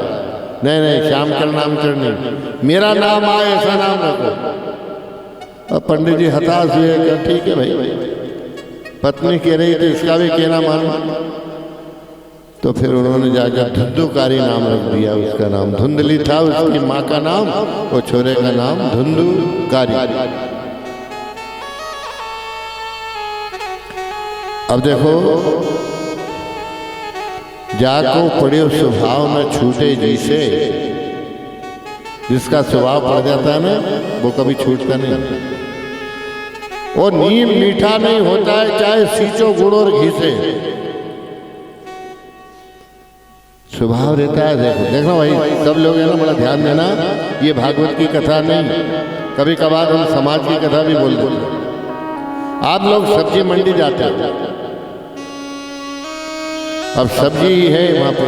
नहीं नहीं श्यामकरण नामकरण नहीं, मेरा नाम आए ऐसा नाम रखो। अब पंडित जी हताश हुए, ठीक है भाई, पत्नी कह रही थी इसका भी कहना मानो, तो फिर उन्होंने जाकर धुंधुकारी नाम रख दिया। उसका नाम धुंधली था, उसकी माँ का नाम, वो छोरे का नाम धुंधुकारी। अब देखो, जाको पड़े स्वभाव न छूटे जिसे, जिसका स्वभाव पड़ जाता है ना वो कभी छूटता नहीं। और नीम मीठा नहीं होता है चाहे सींचो गुड़ और घी से, स्वभाव रहता है। देखो देखो भाई सब लोग है ना, बड़ा ध्यान देना, ये भागवत की कथा नहीं, कभी कभार हम समाज की कथा भी बोल देते हैं। आप लोग सब्जी मंडी जाते हैं, अब सब्जी है वहाँ पे,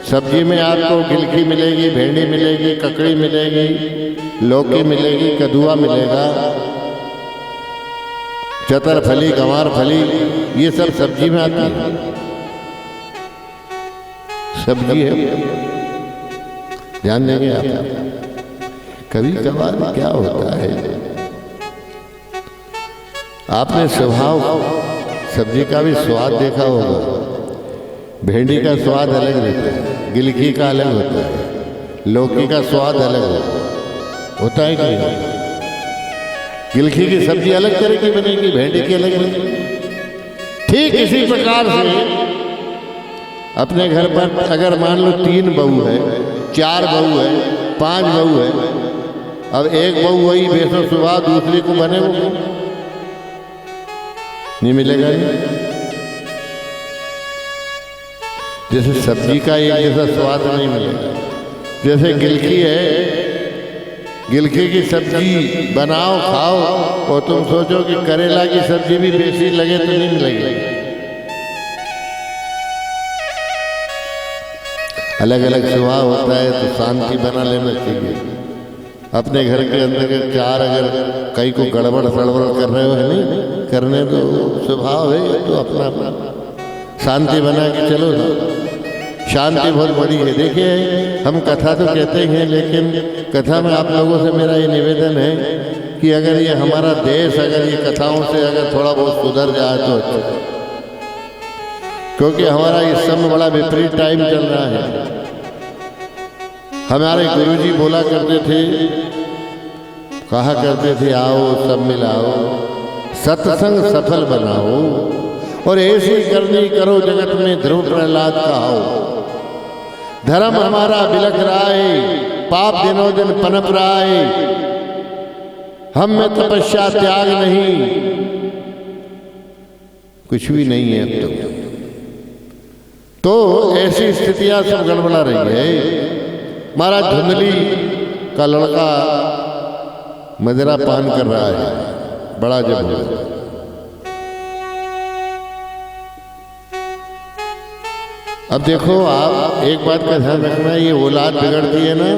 सब्जी में आपको गिलकी मिलेगी, भेंडी मिलेगी, ककड़ी मिलेगी, लौकी मिलेगी, कदुआ मिलेगा, चतर फली, गंवार फली, ये सब सब्जी में आती है, सब्जी है, ध्यान देंगे आप। कभी कभार क्या होता है, आपने स्वभाव सब्जी का भी स्वाद देखा होगा, भेंडी का स्वाद अलग रहता है, गिलकी का अलग होता है, लौकी का स्वाद अलग होता है कि नहीं? गिलकी की सब्जी अलग तरह की बनेगी, भेंडी की अलग बनेगी। ठीक इसी प्रकार से अपने घर पर अगर मान लो 3 बहू है, 4 बहू है, 5 बहू है, अब एक बहू वही बेसो सुबह दूसरी को बने वो नहीं मिलेगा नहीं। जैसे सब्जी का एक जैसा स्वाद नहीं मिलेगा। जैसे गिलकी है, गिलकी की सब्जी बनाओ खाओ और तुम सोचो कि करेला की सब्जी भी बेसी लगे तो नहीं मिलेगी। अलग अलग स्वभाव होता है तो शांति बना लेना चाहिए। अपने घर के अंदर के 4 अगर कई को गड़बड़ सड़बड़ कर रहे हो है नहीं करने तो स्वभाव है, तो अपना अपना शांति बना के चलो। शांति बहुत बड़ी है। देखिए हम कथा तो कहते हैं, लेकिन कथा में आप लोगों से मेरा ये निवेदन है कि अगर ये हमारा देश अगर ये कथाओं से अगर थोड़ा बहुत सुधर जाए तो अच्छा, क्योंकि हमारा इस समय बड़ा विपरीत टाइम चल रहा है। हमारे गुरुजी बोला करते थे, कहा करते थे, आओ सब मिलाओ, सत्संग सफल बनाओ और ऐसी करनी करो जगत में ध्रुव प्रहलाद कहाओ। धर्म हमारा बिलख रहा है, पाप दिनों दिन पनप रहा है, हम में तपस्या त्याग नहीं, कुछ भी नहीं है अब तो ऐसी स्थितियां सब गड़बड़ा रही है। महाराज धुंधली का लड़का मदिरा पान कर रहा है, बड़ा जब हो। अब देखो आप एक बात का ध्यान रखना, ये औलाद बिगड़ती है ना,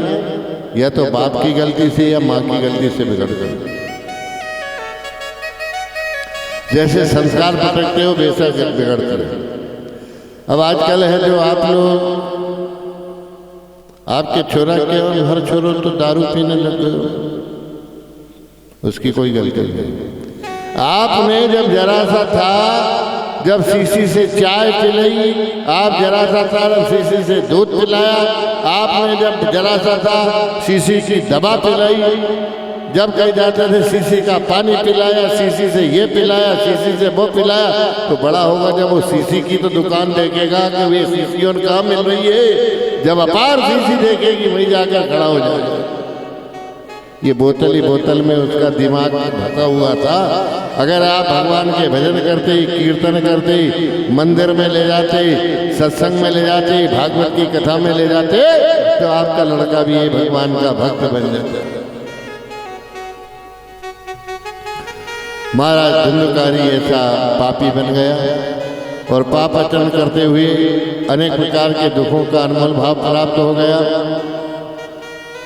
या तो बाप की गलती से या माँ की गलती से बिगड़ती है। जैसे संस्कार पकड़ते हो वैसा बिगड़ते रहे। अब आजकल है जो आप लोग आपके छोरा केवल हर छोरो तो दारू पीने लग गए, उसकी कोई गलती नहीं। आपने जब जरा सा था, जब शीशी से चाय पिलाई, आप जरा सा था जब शीशी से दूध पिलाया, आपने जब जरा सा था शीशी की दवा पिलाई, जब कहीं जाते थे शीशी का पानी पिलाया, शीशी से ये पिलाया, शीशी से वो पिलाया, तो बड़ा होगा जब वो शीशी की तो दुकान देखेगा कि वे शीशियों कहाँ मिल रही है, जब अपार शीशी देखेगी वहीं जाकर खड़ा हो जाएगा। ये बोतल ही बोतल में उसका दिमाग भसा हुआ था। अगर आप भगवान के भजन करते, कीर्तन करते, मंदिर में ले जाते, सत्संग में ले जाते, भागवत की कथा में ले जाते, तो आपका लड़का भी ये भगवान का भक्त बन जाता। महाराज धुंधकारी ऐसा पापी बन गया और पाप आचरण करते हुए अनेक प्रकार के दुखों का अनमोल भाव प्राप्त हो गया।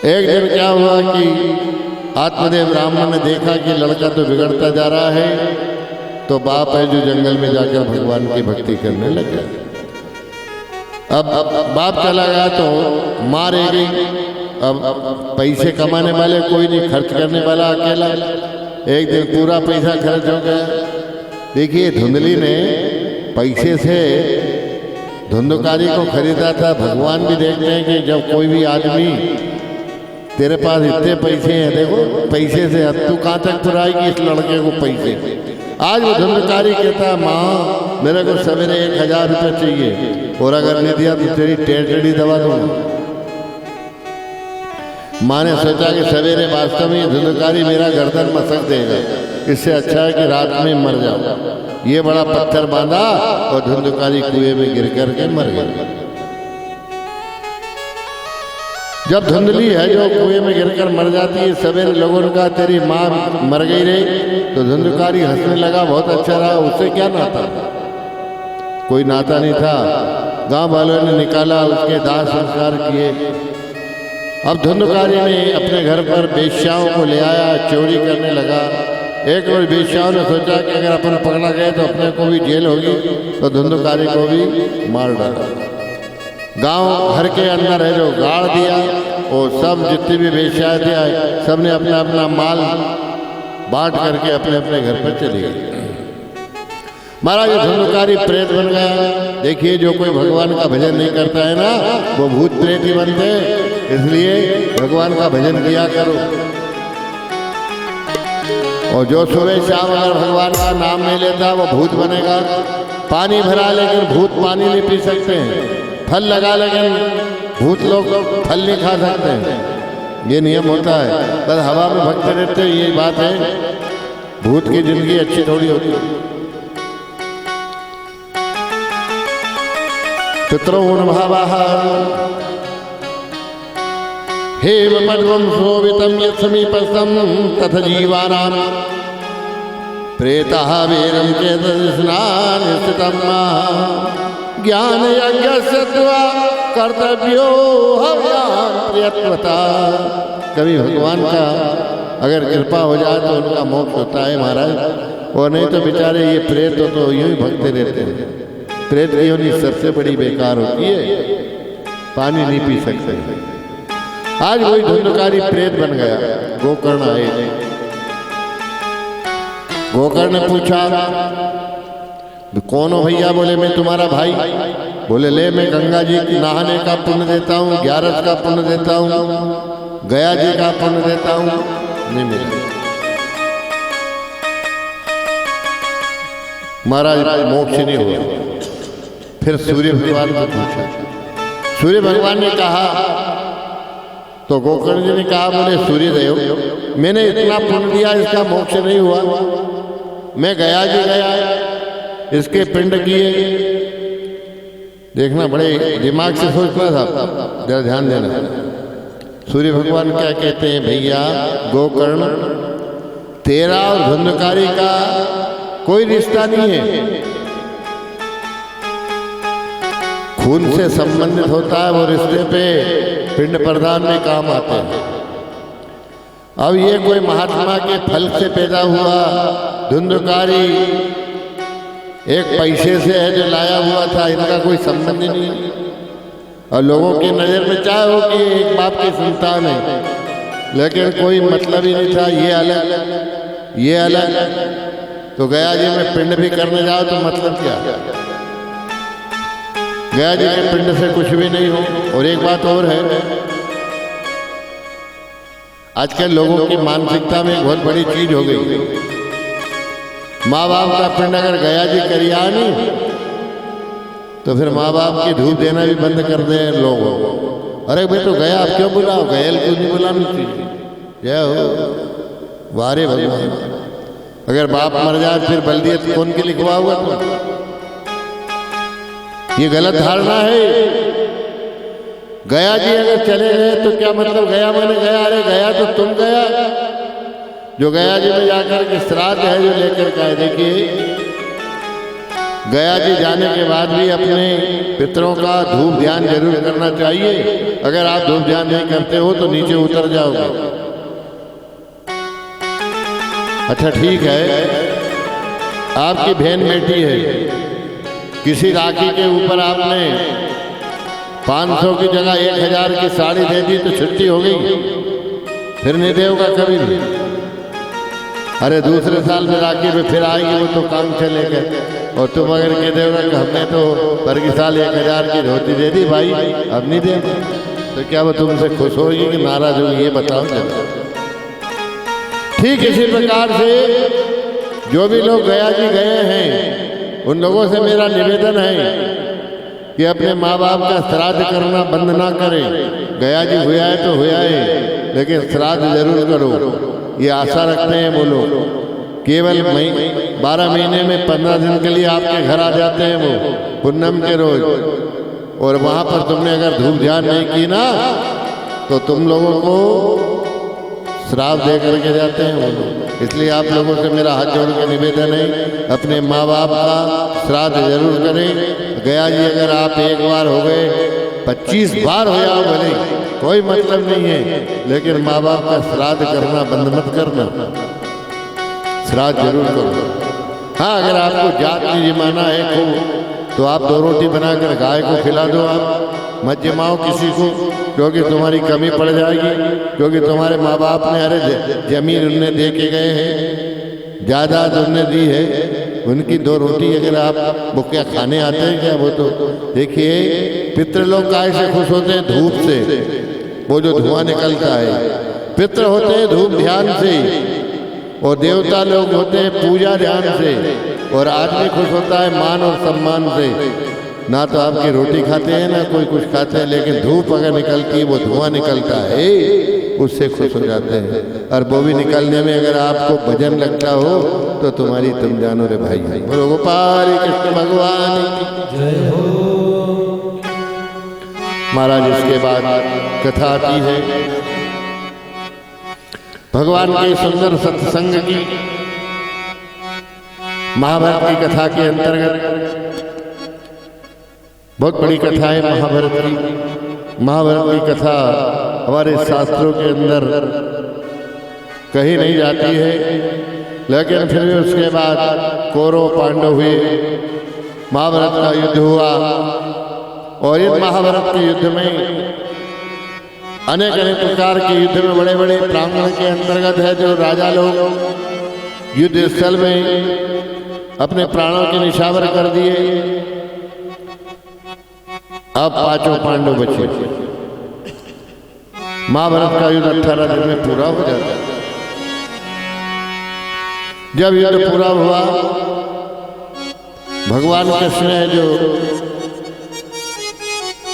एक दिन क्या हुआ कि आत्मदेव ब्राह्मण ने देखा कि लड़का तो बिगड़ता जा रहा है, तो बाप है जो जंगल में जाकर भगवान की भक्ति करने लग गया। अब बाप चला गया तो माँ रह गई। अब पैसे कमाने वाले कोई नहीं, खर्च करने वाला अकेला। एक दिन पूरा पैसा खर्च हो गया। देखिए धुंधली ने पैसे से धुंधकारी को खरीदा था। भगवान भी देखते हैं कि जब कोई भी आदमी, तेरे पास इतने पैसे हैं, देखो पैसे से अब तू कहाँ तक पुराएगी इस लड़के को पैसे। आज वो धुंधकारी कहता है माँ मेरे को सवेरे 1000 रुपये चाहिए और अगर नहीं दिया तो तेरी टेढ़ी दबा दूंगा। माँ ने सोचा कि सवेरे वास्तव में धुंधकारी मेरा गर्दन मसक देगा, इससे अच्छा है कि रात में मर जाओ। ये बड़ा पत्थर बांधा और धुंधकारी कुएं में गिर करके मर गया। जब धुंधली है जो कुएं में गिरकर मर जाती है, सवेरे लोगों ने कहा तेरी माँ मर गई रे, तो धुंधकारी हंसने लगा, बहुत अच्छा रहा, उससे क्या नाता? कोई नाता नहीं था। गांव वालों ने निकाला, उसके दाह संस्कार किए। अब धुंधकारी ने अपने घर पर बेश्याओं को ले आया, चोरी करने लगा। एक रोज बेश्याओं ने सोचा कि अगर अपन पकड़ा गए तो अपने को भी जेल होगी, तो धुंधकारी को भी मार डाला। गांव घर के अंदर है जो गाड़ दिया, और सब जितनी भी बेश्याएं थे आए, सबने अपना अपना माल बांट करके अपने अपने घर पर चले गए। महाराज धुंधकारी प्रेत बन गया। देखिए जो कोई भगवान का भजन नहीं करता है ना, वो भूत प्रेत ही बनते हैं। इसलिए भगवान का भजन किया करो, और जो सुबह शाम अगर भगवान का नाम नहीं लेता वो भूत बनेगा। पानी भरा लेकिन भूत पानी नहीं पी सकते हैं, फल लगा लेकिन भूत लोग फल नहीं खा सकते हैं। ये नियम होता है, बस हवा में भगते रहते हैं, ये बात है। भूत की जिंदगी अच्छी थोड़ी होती है। पितॄन् भावः हेव पद्मं शोभितं यत् समीपस्थं तथ जीवानां प्रेतः वीरं चेतस्नान् स्थितं ज्ञान यज्ञस्य त्वा कर्तव्यो हव्यां प्रियत्वता। कभी भगवान का अगर कृपा हो जाए तो उनका मोक्ष होता है महाराज, और नहीं तो बेचारे ये प्रेत तो यूं ही भगते रहते हैं। प्रेत की योनि सबसे बड़ी बेकार होती है, पानी नहीं पी सकते। आज वही धुंधकारी प्रेत बन गया। गोकर्ण आए, गोकर्ण ने पूछा कौन हो भैया? बोले मैं तुम्हारा भाई। बोले ले मैं गंगा जी की नहाने का पुण्य देता हूँ, ग्यारस का पुण्य देता हूँ, गया जी का पुण्य देता हूँ। नहीं मिला। महाराज मोक्ष नहीं हुआ। फिर सूर्य भगवान को पूछा। सूर्य भगवान ने कहा, तो गोकर्ण जी ने कहा बोले सूर्य देव मैंने इतना पुण्य दिया, इसका मोक्ष नहीं हुआ। मैं गया जी गया, इसके पिंड किए। देखना बड़े दिमाग से सोचना था, जरा ध्यान देना। सूर्य भगवान क्या कहते हैं? भैया गोकर्ण, तेरा और धुंधकारी का कोई रिश्ता नहीं है, खून से संबंधित होता है। वो रिश्ते पे पिंड प्रदान में काम आते हैं। अब ये कोई महात्मा के फल से पैदा हुआ, धुंधकारी एक पैसे से है जो लाया हुआ था, इनका कोई संबंध नहीं। और लोगों की नज़र में चाहे हो कि एक बाप की संतान है, लेकिन कोई मतलब ही नहीं था, ये अलग। तो गया जी में पिंड भी करने जाओ तो मतलब क्या? गया जी के पिंड से कुछ भी नहीं हो। और एक बात और है, आजकल लोगों की मानसिकता में एक बहुत बड़ी चीज हो गई। माँ बाप का पिंड अगर गया जी करिया नहीं तो फिर माँ बाप की धूप देना भी बंद कर दे लोग। अरे भाई तो गया आप क्यों बुलाओ, गयल क्यों नहीं बुलानी चाहिए? जय हो वारे भगवान। अगर बाप मर जाए फिर बल्दियत कौन के लिखवा हुआ? ये गलत धारणा है। गया जी अगर चले गए तो क्या मतलब गया मैंने गया? अरे गया तो तुम गया, जो गया जी में जाकर के श्राद्ध है जो लेकर का है। देखिए गया जी जाने के बाद भी अपने पितरों का धूप ध्यान जरूर करना चाहिए। अगर आप धूप ध्यान नहीं करते हो तो नीचे उतर जाओगे। अच्छा ठीक है, आपकी बहन बेटी है, किसी राखी के ऊपर आपने 500 की जगह 1000 की साड़ी दे दी तो छुट्टी हो गई, फिर नहीं देगा कभी भी। अरे दूसरे साल में राखी में फिर आएगी, वो तो काम चलेगा। और तुम अगर कह दोगे कि हमने तो पर की साल 1000 की धोती दे दी भाई, अब नहीं दे, तो क्या वो तुमसे खुश होगी कि नाराज होगी? ये बताओ। ठीक इसी प्रकार से जो भी लोग गया जी गए हैं उन लोगों से मेरा निवेदन है कि अपने माँ बाप का श्राद्ध करना बंद ना करें। गया जी हुआ है तो हुआ है, लेकिन श्राद्ध जरूर करो। ये आशा रखते हैं वो लोग। केवल 12 महीने में 15 दिन के लिए आपके घर आ जाते हैं वो पूनम के रोज, और वहाँ पर तुमने अगर धूप ध्यान नहीं की ना तो तुम लोगों को श्राप दे करके जाते हैं वो लोग। इसलिए आप लोगों से मेरा हाथ जोड़ के निवेदन है, अपने माँ बाप का श्राद्ध जरूर करें। गया जी अगर आप एक बार हो गए, 25 बार हो जाओ भले, कोई मतलब नहीं है, लेकिन माँ बाप का श्राद्ध करना बंद मत करना, श्राद्ध जरूर करो। हाँ, अगर आपको जात नहीं जमाना है खूब तो आप 2 रोटी बनाकर गाय को खिला दो। आप मत जमाओ किसी को, क्योंकि तुम्हारी कमी पड़ जाएगी। क्योंकि तुम्हारे माँ बाप ने अरे जमीन उनने दे के गए हैं, जायदाद उनने दी है, उनकी 2 रोटी अगर आप वो क्या खाने आते हैं क्या? वो तो देखिए पितृलोक काय से खुश होते हैं? धूप से, वो जो धुआं निकलता है। पितृ होते हैं धूप ध्यान से, और देवता लोग होते हैं पूजा ध्यान से, और आदमी खुश होता है मान और सम्मान से। ना तो आपकी रोटी खाते हैं ना कोई कुछ खाते हैं, लेकिन धूप अगर निकलती है, वो धुआं निकलता है, उससे खुश हो जाते हैं। और वो भी निकलने में अगर आपको भजन लगता हो तो तुम्हारी तुम जानो रे भाई। बोलो गोपाल कृष्ण भगवान की जय हो। महाराज इसके बाद कथा आती है भगवान के सुंदर सत्संग की। महाभारत की कथा के अंतर्गत बहुत बड़ी कथा है महाभारत की। महाभारत की कथा हमारे शास्त्रों के अंदर कही नहीं जाती है, लेकिन फिर भी उसके बाद कौरव पांडव हुए, महाभारत का युद्ध हुआ, और इस महाभारत के युद्ध में अनेक अनेक प्रकार के युद्ध में बड़े बड़े प्रांगण के अंतर्गत है जो राजा लोग युद्ध स्थल में अपने प्राणों के निछावर कर दिए। अब 5 पांडव बचे। महाभारत का युद्ध 18 दिन में पूरा हो जाता है। जब युद्ध पूरा हुआ, भगवान कृष्ण है जो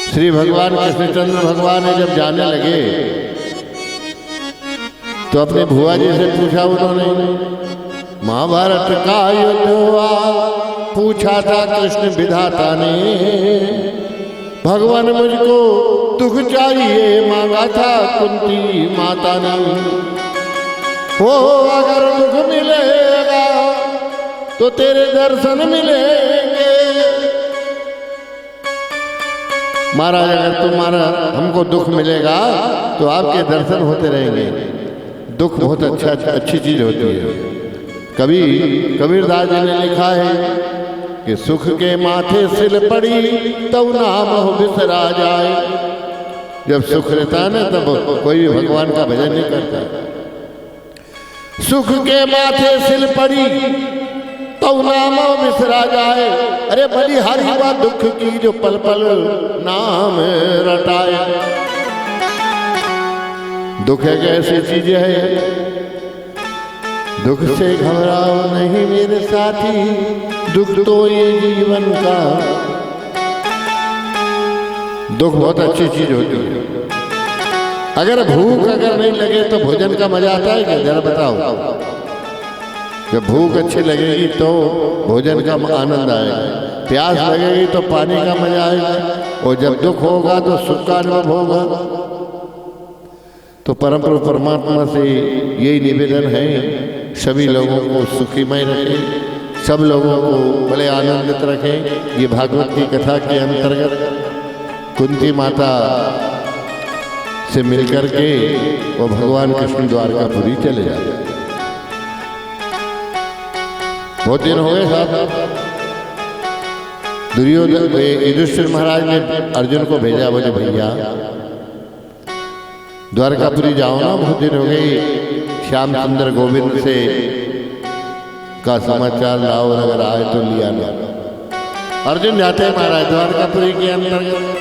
श्री भगवान कृष्णचंद्र भगवान है, जब जाने लगे तो अपने भुआ जी से पूछा उन्होंने। महाभारत का युद्ध हुआ, पूछा था कृष्ण विधाता ने, भगवान मुझको दुख चाहिए मांगा था कुंती माता ने। हो अगर दुख मिलेगा तो तेरे दर्शन मिलेंगे। महाराज अगर तुम्हारा हमको दुख मिलेगा तो आपके दर्शन होते रहेंगे। दुख बहुत अच्छी चीज होती है। कबीरदास जी ने लिखा है कि सुख के माथे सिल पड़ी तो नाम हो बिसरा जाए। जब सुख रहता है ना तब कोई भी भगवान का भजन नहीं करता। सुख के माथे सिल पड़ी तो नाम हो बिसरा जाए। अरे बलिहारी बा दुख की जो पल पल नाम रटाए। दुख एक ऐसी चीज है, दुख से घबराओ नहीं मेरे साथी, दुख तो ये जीवन का। दुख बहुत अच्छी चीज होती है। अगर भूख अगर नहीं लगे तो भोजन का मजा आता है क्या? जरा बताओ। जब भूख अच्छी लगेगी तो भोजन का आनंद आएगा, प्यास लगेगी तो पानी का मजा आएगा, और जब दुख होगा तो सुख का अनुभव होगा। तो परम प्रभु परमात्मा से यही निवेदन है, सभी लोगों को सुखीमय रखें, सब लोगों को बड़े आनंदित रखें। ये भागवत की कथा के अंतर्गत कुंती माता से मिलकर के वो भगवान कृष्ण द्वारकापुरी चले जाते। बहुत दिन हो गए साहब। दुर्योधन युधिष्ठिर महाराज ने अर्जुन को भेजा, बोले भैया द्वारकापुरी जाओ ना, बहुत दिन हो गए, श्याम सुंदर गोविंद से का समाचार लाओ, अगर आए तो लिया ना। अर्जुन जाते हैं महाराज द्वारकापुरी के अंतर्गत।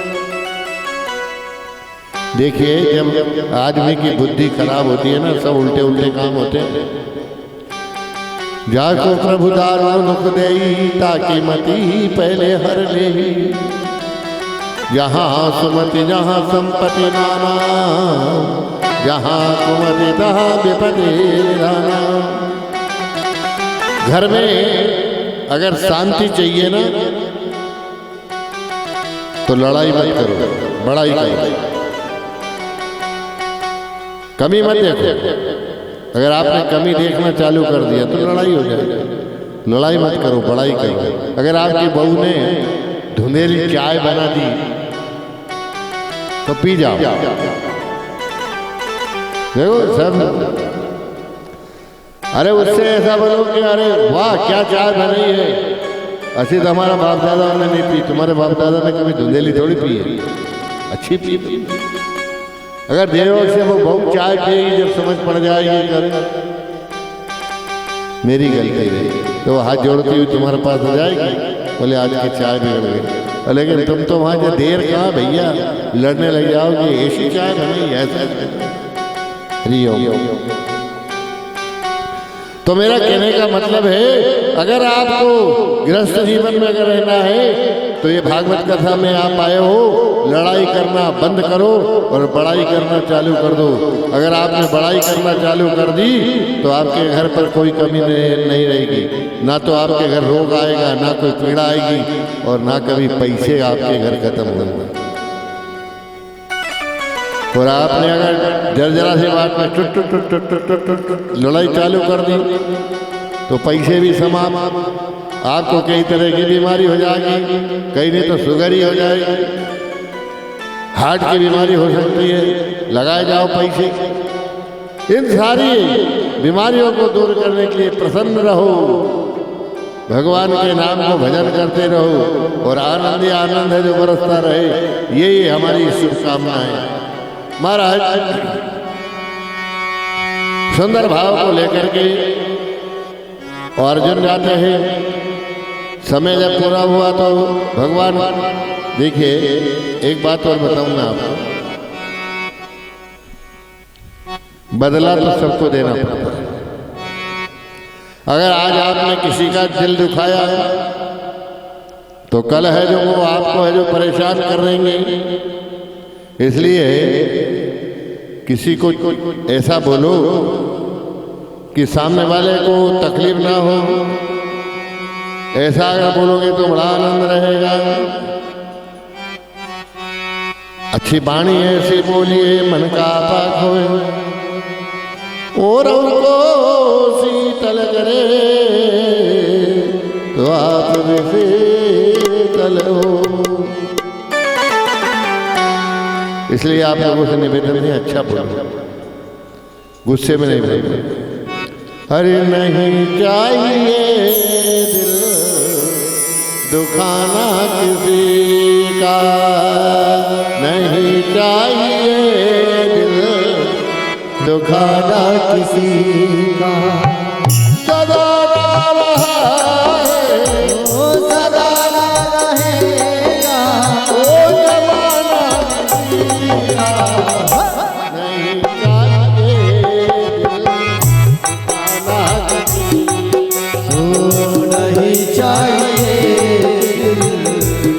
देखिए जब आदमी की बुद्धि खराब होती है ना, सब उल्टे उल्टे काम होते हैं। जाको प्रभु दारुण दुख देई, ताकि मती पहले हर ले। जहाँ सुमति जहाँ संपत्ति नाना, जहाँ कुमति तहाँ विपत्ति राना। घर में अगर शांति चाहिए ना तो लड़ाई मत करो, बड़ाई करो, कमी मत देखो। अगर आपने कमी देखना चालू कर दिया तो लड़ाई हो जाएगी। लड़ाई मत करो, बड़ाई करो। अगर आपकी बहू ने धुंधेली चाय बना दी तो पी जाओ। देखो सब, अरे उससे ऐसा बोलो कि अरे वाह क्या चाय बनाई है, अच्छी तो हमारा बाप दादा ने नहीं पी, तुम्हारे बाप दादा ने कभी धुंधेली थोड़ी पी है, अच्छी पी। अगर देर से वो बहुत चाय पिएगी, जब समझ पड़ जाएगी करे मेरी गलती रही, तो वो हाथ जोड़ती हुई तुम्हारे पास आ जाएगी, बोले आज की चाय बिगड़ गई। लेकिन तुम तो वहाँ जो देर कहाँ भैया, लड़ने लग जाओगे, ऐसी चाय बनी ऐसा। तो मेरा कहने का मतलब है, अगर आपको गृहस्थ जीवन में अगर रहना है तो ये भागवत कथा में आप आए हो, लड़ाई करना बंद करो और बड़ाई करना चालू कर दो। अगर आपने बड़ाई करना चालू कर दी तो आपके घर पर कोई कमी नहीं रहेगी, ना तो आपके घर रोग आएगा, ना कोई पीड़ा आएगी, और ना कभी पैसे आपके घर खत्म होंगे। और आपने अगर जरा सी बात में टुट टुट टुट टुट टुट टुट टुट लड़ाई चालू कर दी तो पैसे भी समाप्त, आपको कई तरह की बीमारी हो जाएगी, कहीं नहीं तो शुगर ही हो जाएगी, हार्ट की बीमारी हो सकती है, लगाए जाओ पैसे। इन सारी बीमारियों को दूर करने के लिए प्रसन्न रहो, भगवान के नाम को भजन करते रहो, और आनंद ही आनंद है जो बरसता रहे, यही हमारी शुभकामनाएं। महाराज सुंदर भाव को लेकर के अर्जुन जाते हैं। समय जब पूरा हुआ तो भगवान, देखिए एक बात और बताऊंगा आपको, बदला तो सबको देना पड़ता है। अगर आज आपने किसी का दिल दुखाया तो कल है जो वो आपको है जो परेशान कर देंगे। इसलिए किसी को ऐसा बोलो कि सामने वाले को तकलीफ ना हो, ऐसा अगर बोलोगे तो बड़ा आनंद रहेगा। अच्छी वाणी ऐसी बोलिए मन का पाक होए, और उनको शीतल करे तो आप भी शीतल हो। इसलिए आप लोगों से निवेदन है, अच्छा बोलो, गुस्से में नहीं बोलो। अरे नहीं चाहिए दिल दुखाना किसी का नहीं चाहिए दिल, दुखाना किसी का सदा रहा है, ओ सदा ना रहेगा। ओ जमाना किसी का नहीं चाहिए दिल, दुखाना किसी ओ नहीं चाहिए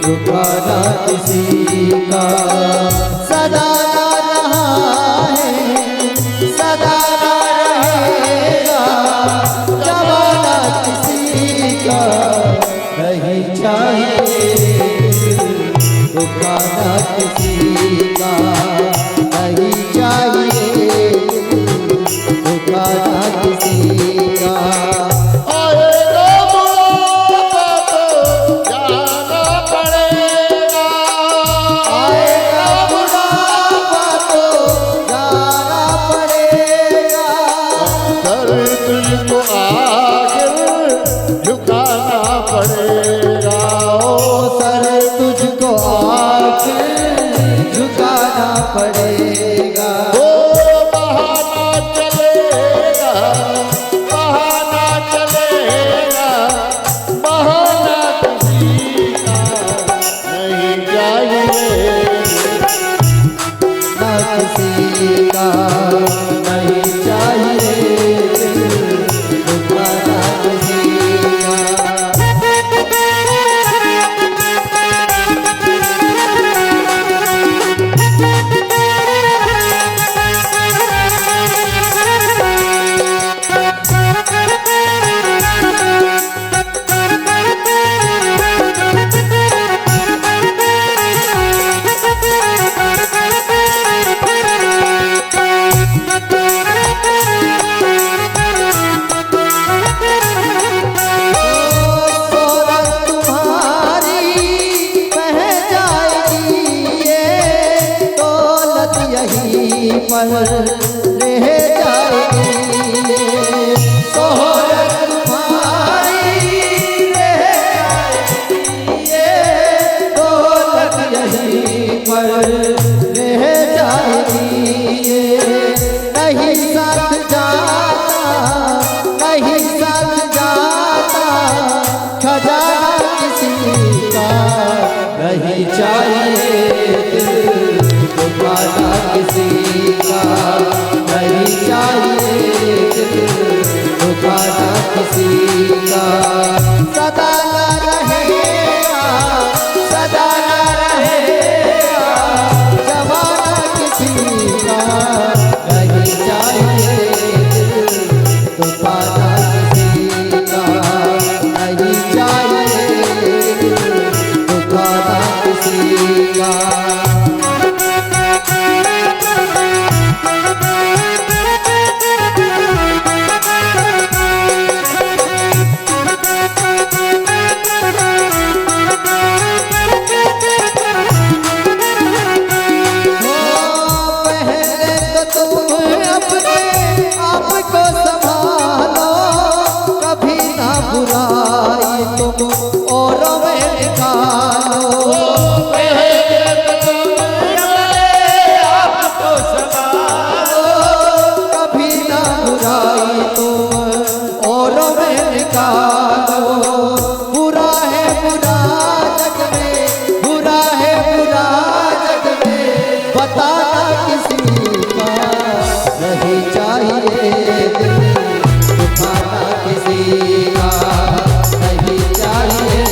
दुखाना किसी का। सदा ना रहा है, सदा ना रहेगा। जमाना किसी का नहीं चाहिए दुखाना किसी का नहीं चाहिए दुखाना किसी का। आएगा बुढ़ापा तो जाना पड़ेगा, आएगा बुढ़ापा तो जाना पड़ेगा। सर तुझको आखिर झुकाना पड़ेगा। ओ सर तुझको आखिर झुकाना पड़ेगा। ओ बहाना चलेगा, बहाना चलेगा, बहाना किसी का नहीं चाहिए, ना किसी का नहीं चाहिए दुखाना किसी का। पर रह जाएगी शोहरत तुम्हारी रह जाएगी दौलत यहीं पर रह जाएगी नहीं साथ जाता नहीं साथ जाता खजाना किसी का नहीं चाहिए दुखाना किसी का नहीं चाहिए दुखाना किसी का सदा ना रहेगा सदा ना रहेगा जमाना किसी का नहीं चाहिए दुखाना किसी का नहीं चाहिए दुखाना किसी का। आपको संभालो कभी ना बुराई तुम औरों में निकालो आपको संभालो कभी ना बुराई तुम औरों में निकालो बुरा है बुरा जग में बुरा है बुरा जग में बताना किसी का नहीं चाहिए दुखाना किसी का नहीं चाहिए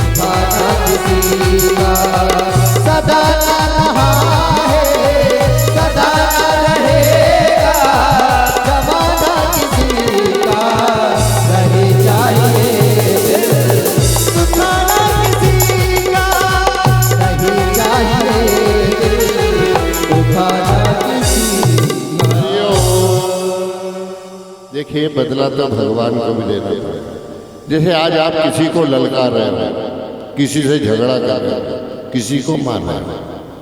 दुखाना किसी का सदा ना रहा है सदा ना रहेगा जमाना किसी का नहीं चाहिए दुखाना किसी का नहीं चाहिए दुखाना देखिए बदला तो भगवान को भी देना पड़ेगा। जैसे आज आप किसी को ललकार रहे हो, किसी से झगड़ा कर रहे हो, किसी को मार रहे हो,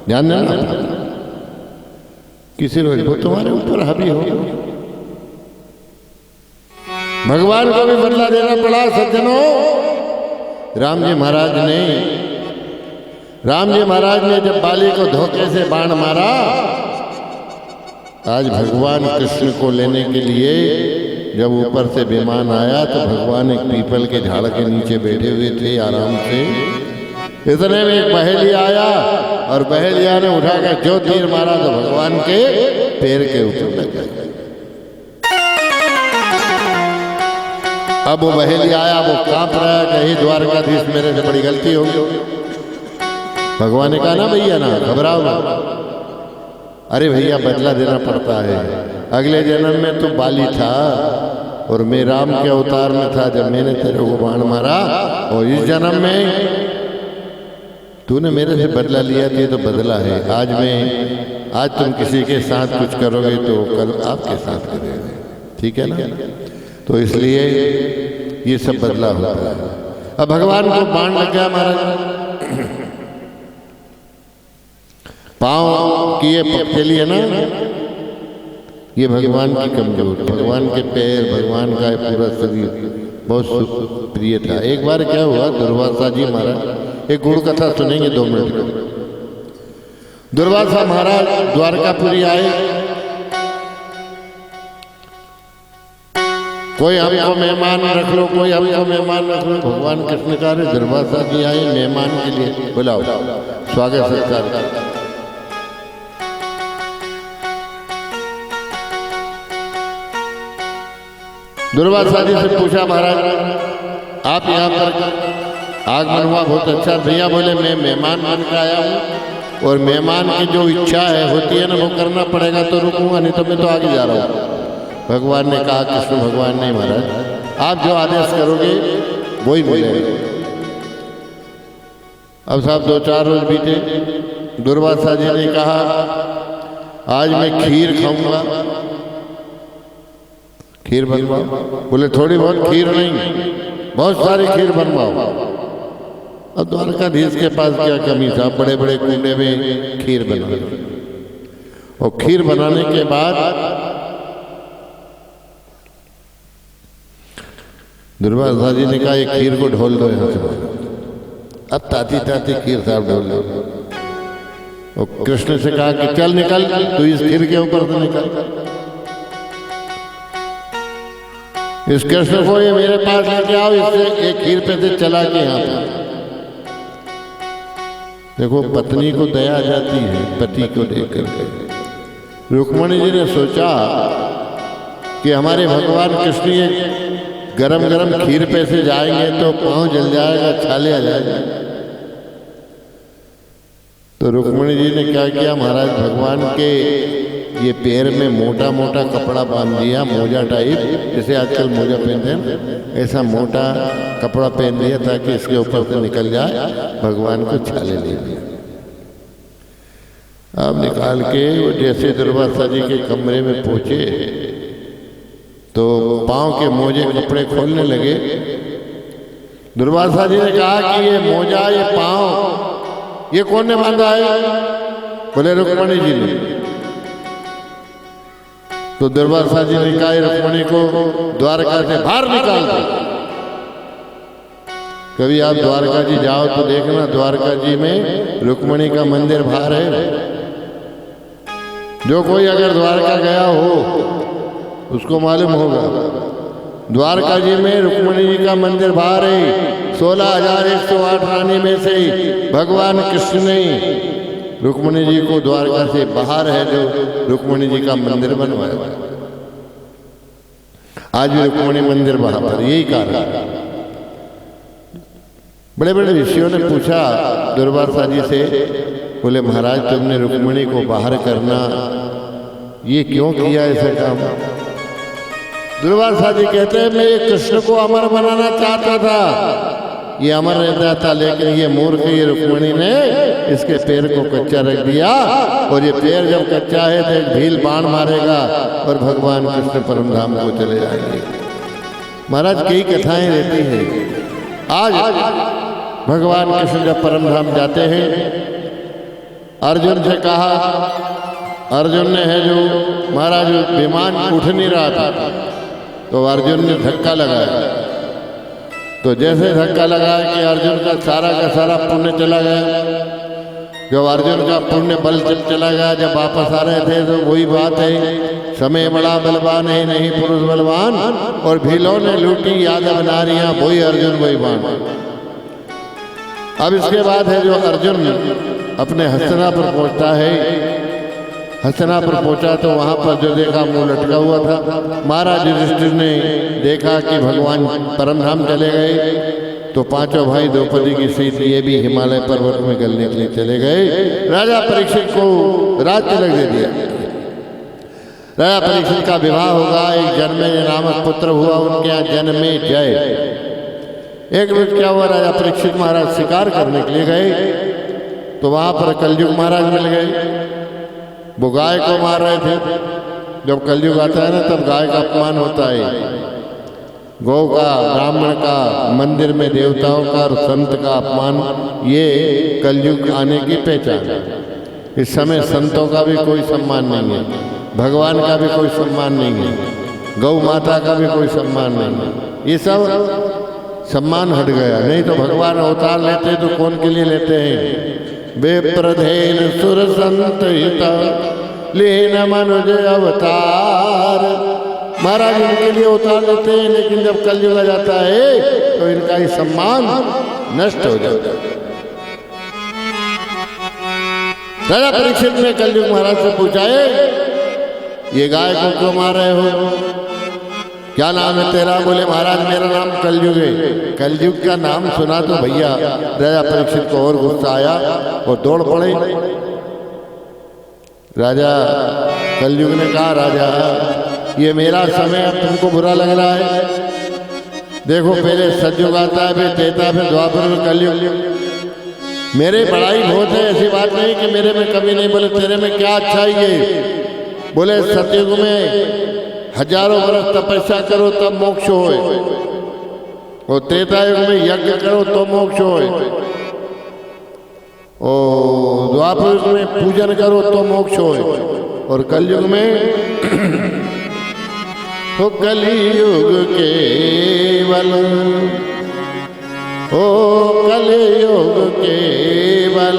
ध्यान देना किसी को वो तुम्हारे ऊपर हावी हो। भगवान को भी बदला देना पड़ा सज्जनों। राम जी महाराज ने जब बाली को धोखे से बाण मारा, आज भगवान कृष्ण को लेने के लिए जब ऊपर से विमान आया तो भगवान एक पीपल के झाड़ के नीचे बैठे हुए थे आराम से। इतने में एक बहेलिया आया और बहेलिया ने उठाकर जो तीर मारा तो भगवान के पैर के ऊपर लग गया। अब वो बहेलिया आया, वो कांप रहा है, कहीं द्वारकाधीश मेरे से बड़ी गलती होगी। भगवान ने कहा ना भैया ना घबराओ ना, अरे भैया बदला देना पड़ता है। अगले जन्म में तू बाली था और मैं राम के अवतार में था जब मैंने तेरे को बाण मारा, और इस जन्म में तूने मेरे से बदला लिया था, तो बदला है। आज तुम किसी के साथ कुछ करोगे तो कल आपके साथ करोगे, ठीक है ना? तो इसलिए ये सब बदला होता है। अब भगवान को बाण लग गया महाराज, पाँव की ये पगथेली है ना, ये भगवान की कमजोर, भगवान के पैर, भगवान का पूरा शरीर बहुत प्रिय था। एक बार क्या हुआ, दुर्वासा जी महाराज, एक गुड़ कथा सुनेंगे 2 मिनट। दुर्वासा महाराज द्वारकापुरी आए, कोई हमको मेहमान रख लो, कोई हमको मेहमान रख लो। भगवान कृष्ण कह रहे दुर्वासा जी आए मेहमान के लिए, बुलाओ, स्वागत सत्कार। दुर्वासा जी से पूछा, महाराज आप यहाँ पर आगमन हुआ बहुत अच्छा। भैया बोले मैं मेहमान बन कर आया हूँ और मेहमान की जो इच्छा है होती है ना वो करना पड़ेगा, तो रुकूंगा नहीं तो मैं तो आगे जा रहा हूँ। भगवान ने कहा, कृष्ण भगवान नहीं महाराज, आप जो आदेश करोगे वही मिलेगा। अब साहब 2-4 रोज बीते, दुर्वासा जी ने कहा आज मैं खीर खाऊंगा, खीर बनवाओ। बोले थोड़ी बहुत खीर नहीं, बहुत सारी खीर बनवाओ। अब द्वारकाधीश के पास क्या कमी था, बड़े बड़े कुंडे में खीर बना, और खीर बनाने के बाद दुर्वासा जी ने कहा ये खीर को ढोल दो यहाँ से। अब ताती ताती खीर साहब ढोल दो। और कृष्ण से कहा कि चल निकल, तू इस खीर के ऊपर से निकल। इस कृष्ण को ये मेरे पास लेके आओ, इससे एक खीर पे से चला के यहाँ पर। देखो पत्नी को दया आ जाती है पति को देख कर। रुक्मणी जी ने सोचा कि हमारे भगवान कृष्ण ये गरम गरम खीर पे से जाएंगे तो पाँव जल जाएगा, छाले आ जाएगा। तो रुक्मणी जी ने क्या किया, महाराज भगवान के ये पैर में मोटा मोटा कपड़ा बांध दिया, मोजा टाइप, जैसे आजकल मोजा पहनते हैं, ऐसा मोटा कपड़ा पहन दिया ताकि इसके ऊपर से निकल जाए, भगवान को छाले ले दिया। अब निकाल के वो जैसे दुर्वासा जी के कमरे में पहुंचे तो पाँव के मोजे कपड़े खोलने लगे। दुर्वासा जी ने कहा कि ये मोजा, ये पाँव, ये कौन ने बांधा है? बोले रुक्मणी जी ने। तो दुर्वासा जी ने कहा रुक्मणी को द्वारका से बाहर निकाल दो। कभी आप द्वारका जी जाओ तो देखना, द्वारका जी में रुक्मणी का मंदिर बाहर है। जो कोई अगर द्वारका गया हो उसको मालूम होगा, द्वारका जी में रुक्मणी जी का मंदिर बाहर है। 16,108 रानी में से भगवान कृष्ण ने रुक्मणी जी को द्वारका से बाहर है जो रुक्मणी जी का मंदिर बनवाया। आज भी रुक्मणी मंदिर वहां पर, यही कारण। बड़े बड़े ऋषियों ने पूछा दुर्वासा जी से, बोले महाराज तुमने रुक्मणी को बाहर करना ये क्यों किया ऐसा काम? दुर्वासा जी कहते हैं मैं ये कृष्ण को अमर बनाना चाहता था, ये अमर रहता था, लेकिन ये मूर्ख ये रुक्मणी ने इसके पैर को कच्चा रख दिया, और ये पैर जब कच्चा है तो एक भील बाण मारेगा और भगवान कृष्ण परम धाम को चले जाएंगे। महाराज कई कथाएं रहती हैं। आज भगवान कृष्ण जब परम धाम जाते हैं, अर्जुन से कहा, अर्जुन ने है जो महाराज विमान उठ नहीं रहा था तो अर्जुन ने धक्का लगाया, तो जैसे धक्का लगा कि अर्जुन का सारा पुण्य चला गया। जब अर्जुन का पुण्य बल चला गया, जब वापस आ रहे थे तो वही बात है, समय बड़ा बलवान है नहीं पुरुष बलवान, और भीलों ने लूटी यादव नारियां, वही अर्जुन वही बाण। अब इसके बाद है जो अर्जुन अपने हस्तिनापुर पहुंचता है। हस्तिनापुर पहुंचा तो वहां पर जो देखा मुंह लटका हुआ था। महाराज युधिष्ठिर ने देखा कि भगवान परमधाम चले गए, तो पांचों भाई द्रौपदी की सीत ये भी हिमालय पर्वत में गलने के लिए चले गए। राजा परीक्षित को राज तिलक दे दिया। राजा परीक्षित का विवाह होगा, एक जन्मेजय नामक पुत्र हुआ उनके यहाँ, जन्मेजय। एक रोज क्या हुआ, राजा परीक्षित महाराज शिकार करने के लिए गए, तो वहां पर कलयुग महाराज मिल गए। वो गाय को मार रहे थे। जब कलयुग आता है ना, तब गाय का अपमान होता है। गौ का, ब्राह्मण का, मंदिर में देवताओं का और संत का अपमान, ये कलयुग आने की पहचान है। इस समय संतों का भी कोई सम्मान नहीं है, भगवान का भी कोई सम्मान नहीं है, गौ माता का भी कोई सम्मान नहीं है। ये सब सम्मान हट गया। नहीं तो भगवान अवतार लेते तो कौन के लिए लेते हैं? बेप्रधेन सुर संत हिता लेन मनुज अवतार। महाराज इनके लिए अवतार लेते हैं, लेकिन जब कलयुग आ जाता है तो इनका ही सम्मान नष्ट हो जाता है। राजा परीक्षित ने कलयुग महाराज से पूछा है, ये गाय को क्यों मार रहे हो? क्या नाम है तेरा? बोले महाराज मेरा नाम कलयुग है। कलयुग का नाम सुना तो भैया राजा परीक्षित को और गुस्सा आया और दौड़ पड़े। राजा कलयुग ने कहा, राजा ये मेरा समय, अब तुमको बुरा लग रहा है? देखो पहले सतयुग आता है, फिर त्रेता, फिर द्वापर, में कलयुग। मेरे बड़ाई बहुत है, ऐसी बात नहीं कि मेरे में कमी नहीं। बोले तेरे में क्या अच्छाई है? बोले सतयुग में हजारों वर्ष तपस्या करो तब मोक्ष होए, और त्रेता युग में यज्ञ करो तो मोक्ष होए, और द्वापर युग में पूजन करो तो मोक्ष होए, और कलयुग में तो कलियुग केवल, ओ कलियुग केवल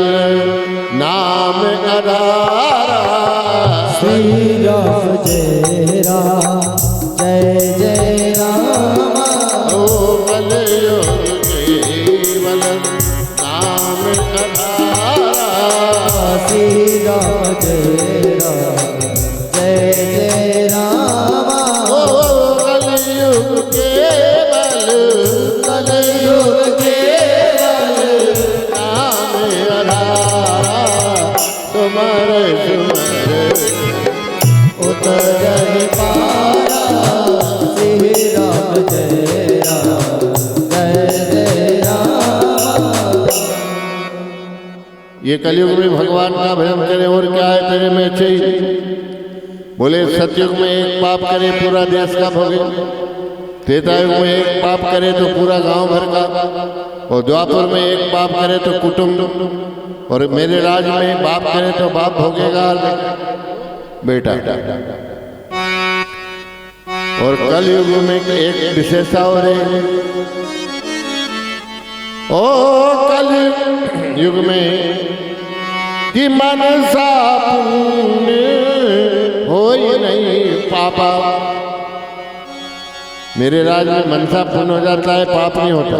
नाम आधारा। श्री राम जय राम, जय जय राम। ओ कलियुग केवल नाम आधारा। श्री राम जय राम, जय जय राम। ओ कलियुग केवल, कलियुग केवल नाम आधारा। तुम्हारे उतर पारा। श्री राम जय राम, जय जय राम। ये कलयुग में भगवान का भजन करे और क्या है तेरे में चाहिए? बोले सतयुग में एक पाप करे पूरा देश का भोगे, त्रेतायुग में एक पाप करे तो पूरा गांव भर का, और द्वापर में एक पाप करे तो कुटुंब, और मेरे राज में बाप करे तो बाप भोगेगा बेटा। और कलयुग में एक विशेषता और है, ओ कलयुग में कि मनसा पुण्य हो ही नहीं पापा। मेरे राज में मनसा पुण्य हो जाता है, पाप नहीं होता।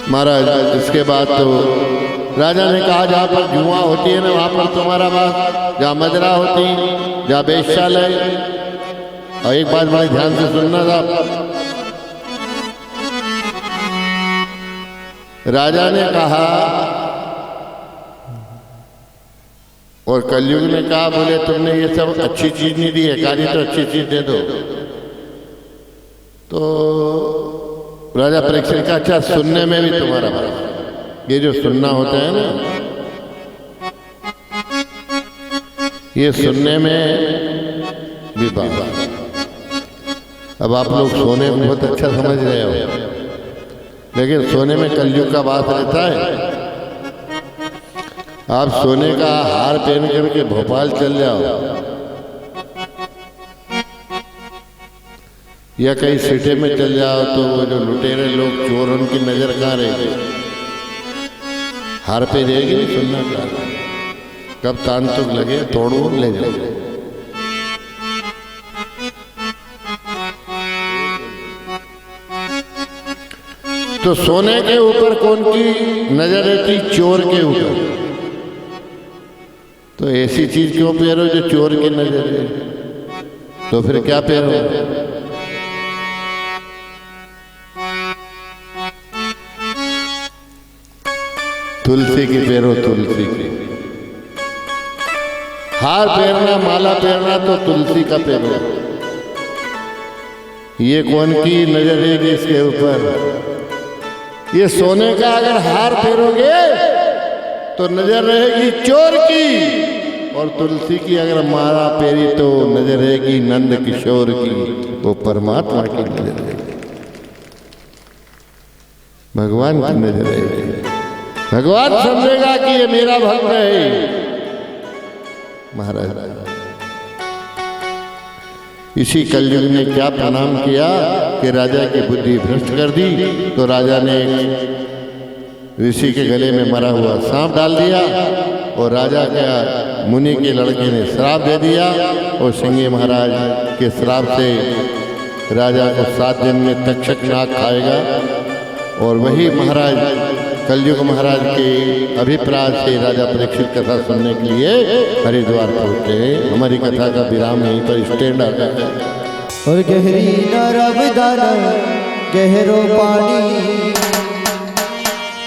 महाराज इसके बाद तो राजा ने कहा, जहाँ पर जुआ होती है ना वहाँ पर तुम्हारा बात, जहाँ मदरा होती, जहाँ वेश्यालय। और एक बात बड़ी ध्यान से सुनना था। राजा ने कहा और कलयुग ने कहा, बोले तुमने ये सब अच्छी चीज नहीं दी है, कार्य तो अच्छी चीज दे दो। तो राजा परीक्षित का, अच्छा सुनने में भी तुम्हारा बात, ये जो सुनना होता है ना, ये सुनने में भी बात। अब आप लोग सोने को बहुत अच्छा समझ रहे हो, लेकिन सोने में कलयुग का बात रहता है। आप सोने का हार पहन करके भोपाल चल जाओ, या कहीं सिटे में चल जाओ तो वो जो लुटेरे लोग चोर उनकी नजर कहाँ रहेगी, हार पे रहेगी नहीं सुनना चाहता, कब तान तुक लगे तोड़ो ले जाओ। तो सोने के ऊपर कौन की नजर रहती, चोर के ऊपर। तो ऐसी चीज क्यों पहनो जो चोर की नजर है, तो फिर क्या पहनो। तुलसी की पहनो, तुलसी की। हार पहनना, माला पहनना तो तुलसी का पहनो। ये कौन की नजर रहेगी इसके ऊपर, ये सोने का अगर हार पहनोगे तो नजर रहेगी चोर की, और तुलसी की अगर माला पहनी तो नजर रहेगी नंद किशोर की, वो परमात्मा की नजर रहेगी, भगवान की नजर रहेगी। भगवान समझेगा कि ये मेरा भक्त है। महाराज इसी कलयुग ने क्या प्रणाम किया कि राजा की बुद्धि भ्रष्ट कर दी, तो राजा ने ऋषि के गले में मरा हुआ सांप डाल दिया, और राजा का मुनि के लड़के ने श्राप दे दिया, और सिंह महाराज के श्राप से राजा को 7 दिन में तक्षक नाग खाएगा। और वही महाराज कलयुग महाराज के अभिप्राय से राजा परीक्षित कथा सुनने के लिए हरिद्वार पहुंचे। हमारी कथा का विराम यहीं पर स्टैंड आ गया। और गहरी नर्मदा गहरो पानी,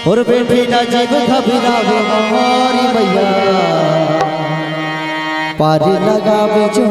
और बैठी ना जीव घबरावे हमारी मैया, पारी लगावे जो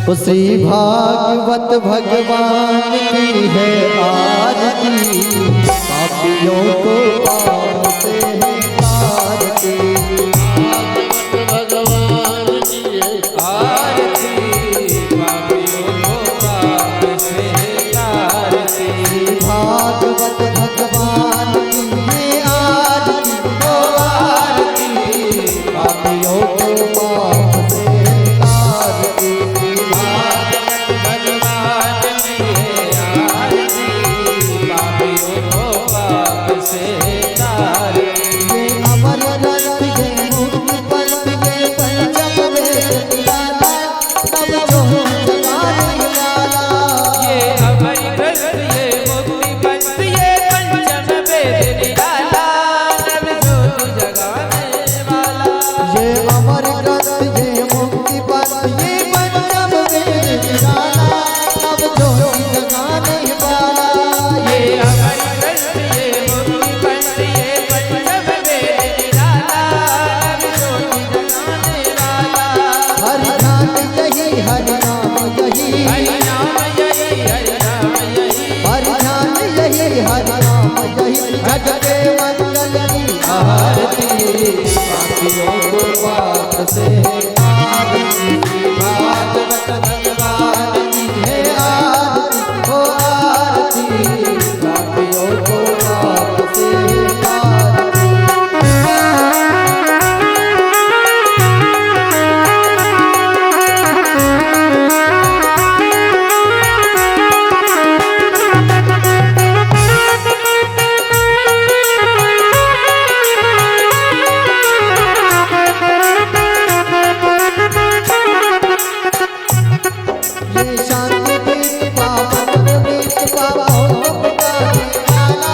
श्री भागवत भगवान की है आरती, पापियों को पाप से है तारती। भगवान की है आरती पापियों को पाप से तारती। भागवत भगवान की है आरती, ओ आरती पापियों को पाप से है तारती। भगवान की है आरती पापियों को पाप से तारती। ये अमर ग्रंथ ये मुक्ति पंथ ये पंचम वेद निराला, सब जो जगाने वाला। ये अमर ग्रंथ ये मुक्ति पंथ ये पंचम वेद निराला, नव ज्योति जगाने वाला। ये अमर ग्रंथ ये मुक्ति पंथ ये पंचम वेद निराला, सब जो जगाने वाला। ये अमर ग्रंथ ये मुक्ति पंथ ये पंचम वेद निराला, नव ज्योति जगाने वाला। हरि नाम यही हरि नाम यही, हरि नाम यही हरि नाम यही। हरि नाम यही हरि नाम यही, जग के मंगल की आरती, पापियों को पाप से आरती। भागवत भगवान की है आरती, ओ आरती, पापियों को पाप से आरती। ये शांति गीत पावन पुनीत पावन मिटाने वाला,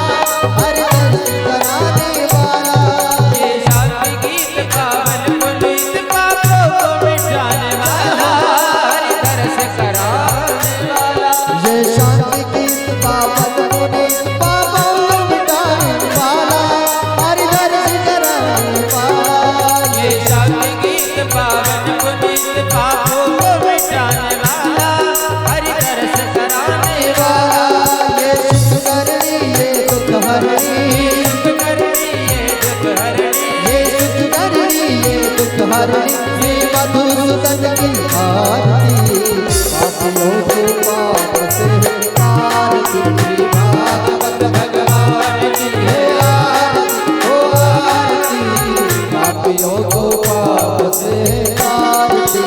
हर दर्श कराने वाला। ये शांति गीत पावन पुनीत पापों को मिटाने वाला, हरि दर्श कराने वाला। ये शांति गीत पावन पुनीत पावन मिटाने वाला, हर दर्श कराने वाला। ये शांति गीत पावन पुनीत पापों को मिटाने वाला, हरि दर्श कराने वाला। ये सुख करनी ये दुख हरनी, सुख करनी ये दुख हरनी। ये सुख करनी ये दुख हरनी, श्री मधुसूदन की आरती, पापियों को पाप से आरती। भागवत भगवान की है आरती, ओ आरती, पापियों को पाप से आरती।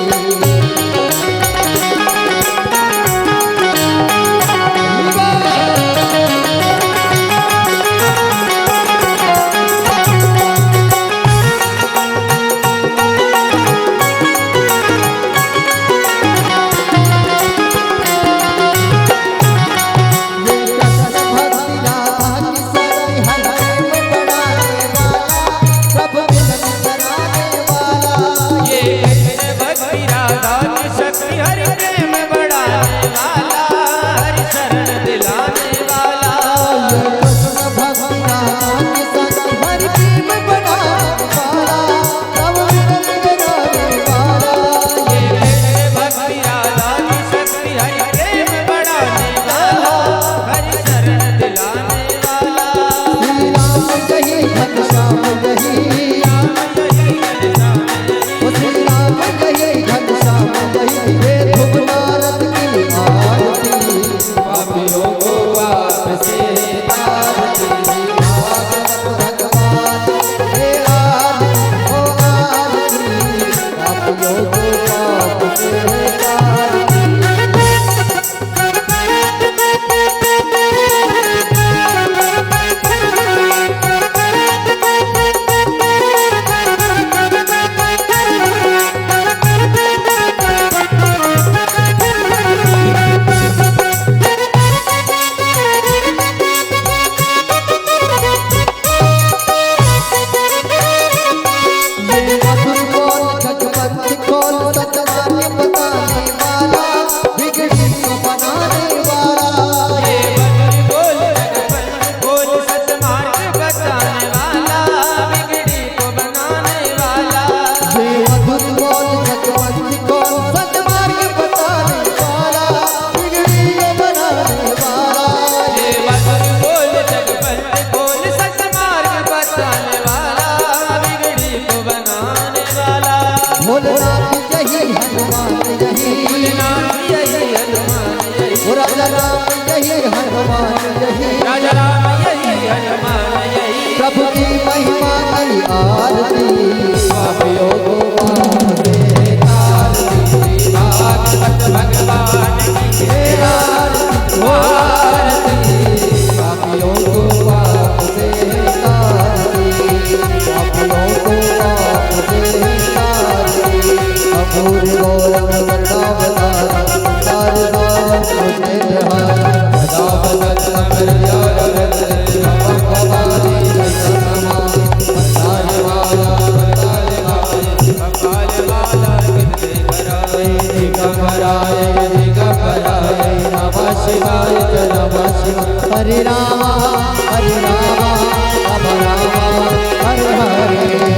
राजा राम यही हनुमान यही राजा राम यही हनुमान यही प्रभु की महिमा की आरती पापियों को पाप से तारती भागवत भगवान की जय आरती हो आरती पापियों को पाप से तारती पापियों को पाप से तारती अपूर्व गौरव वृंदावतार शारदा मुझे जहाँ सदावत अमर प्यार रत्न भगवानी समा बताल वाला नमः शिवाय नमः शिवाय हरे रामा राम राम हरे हरे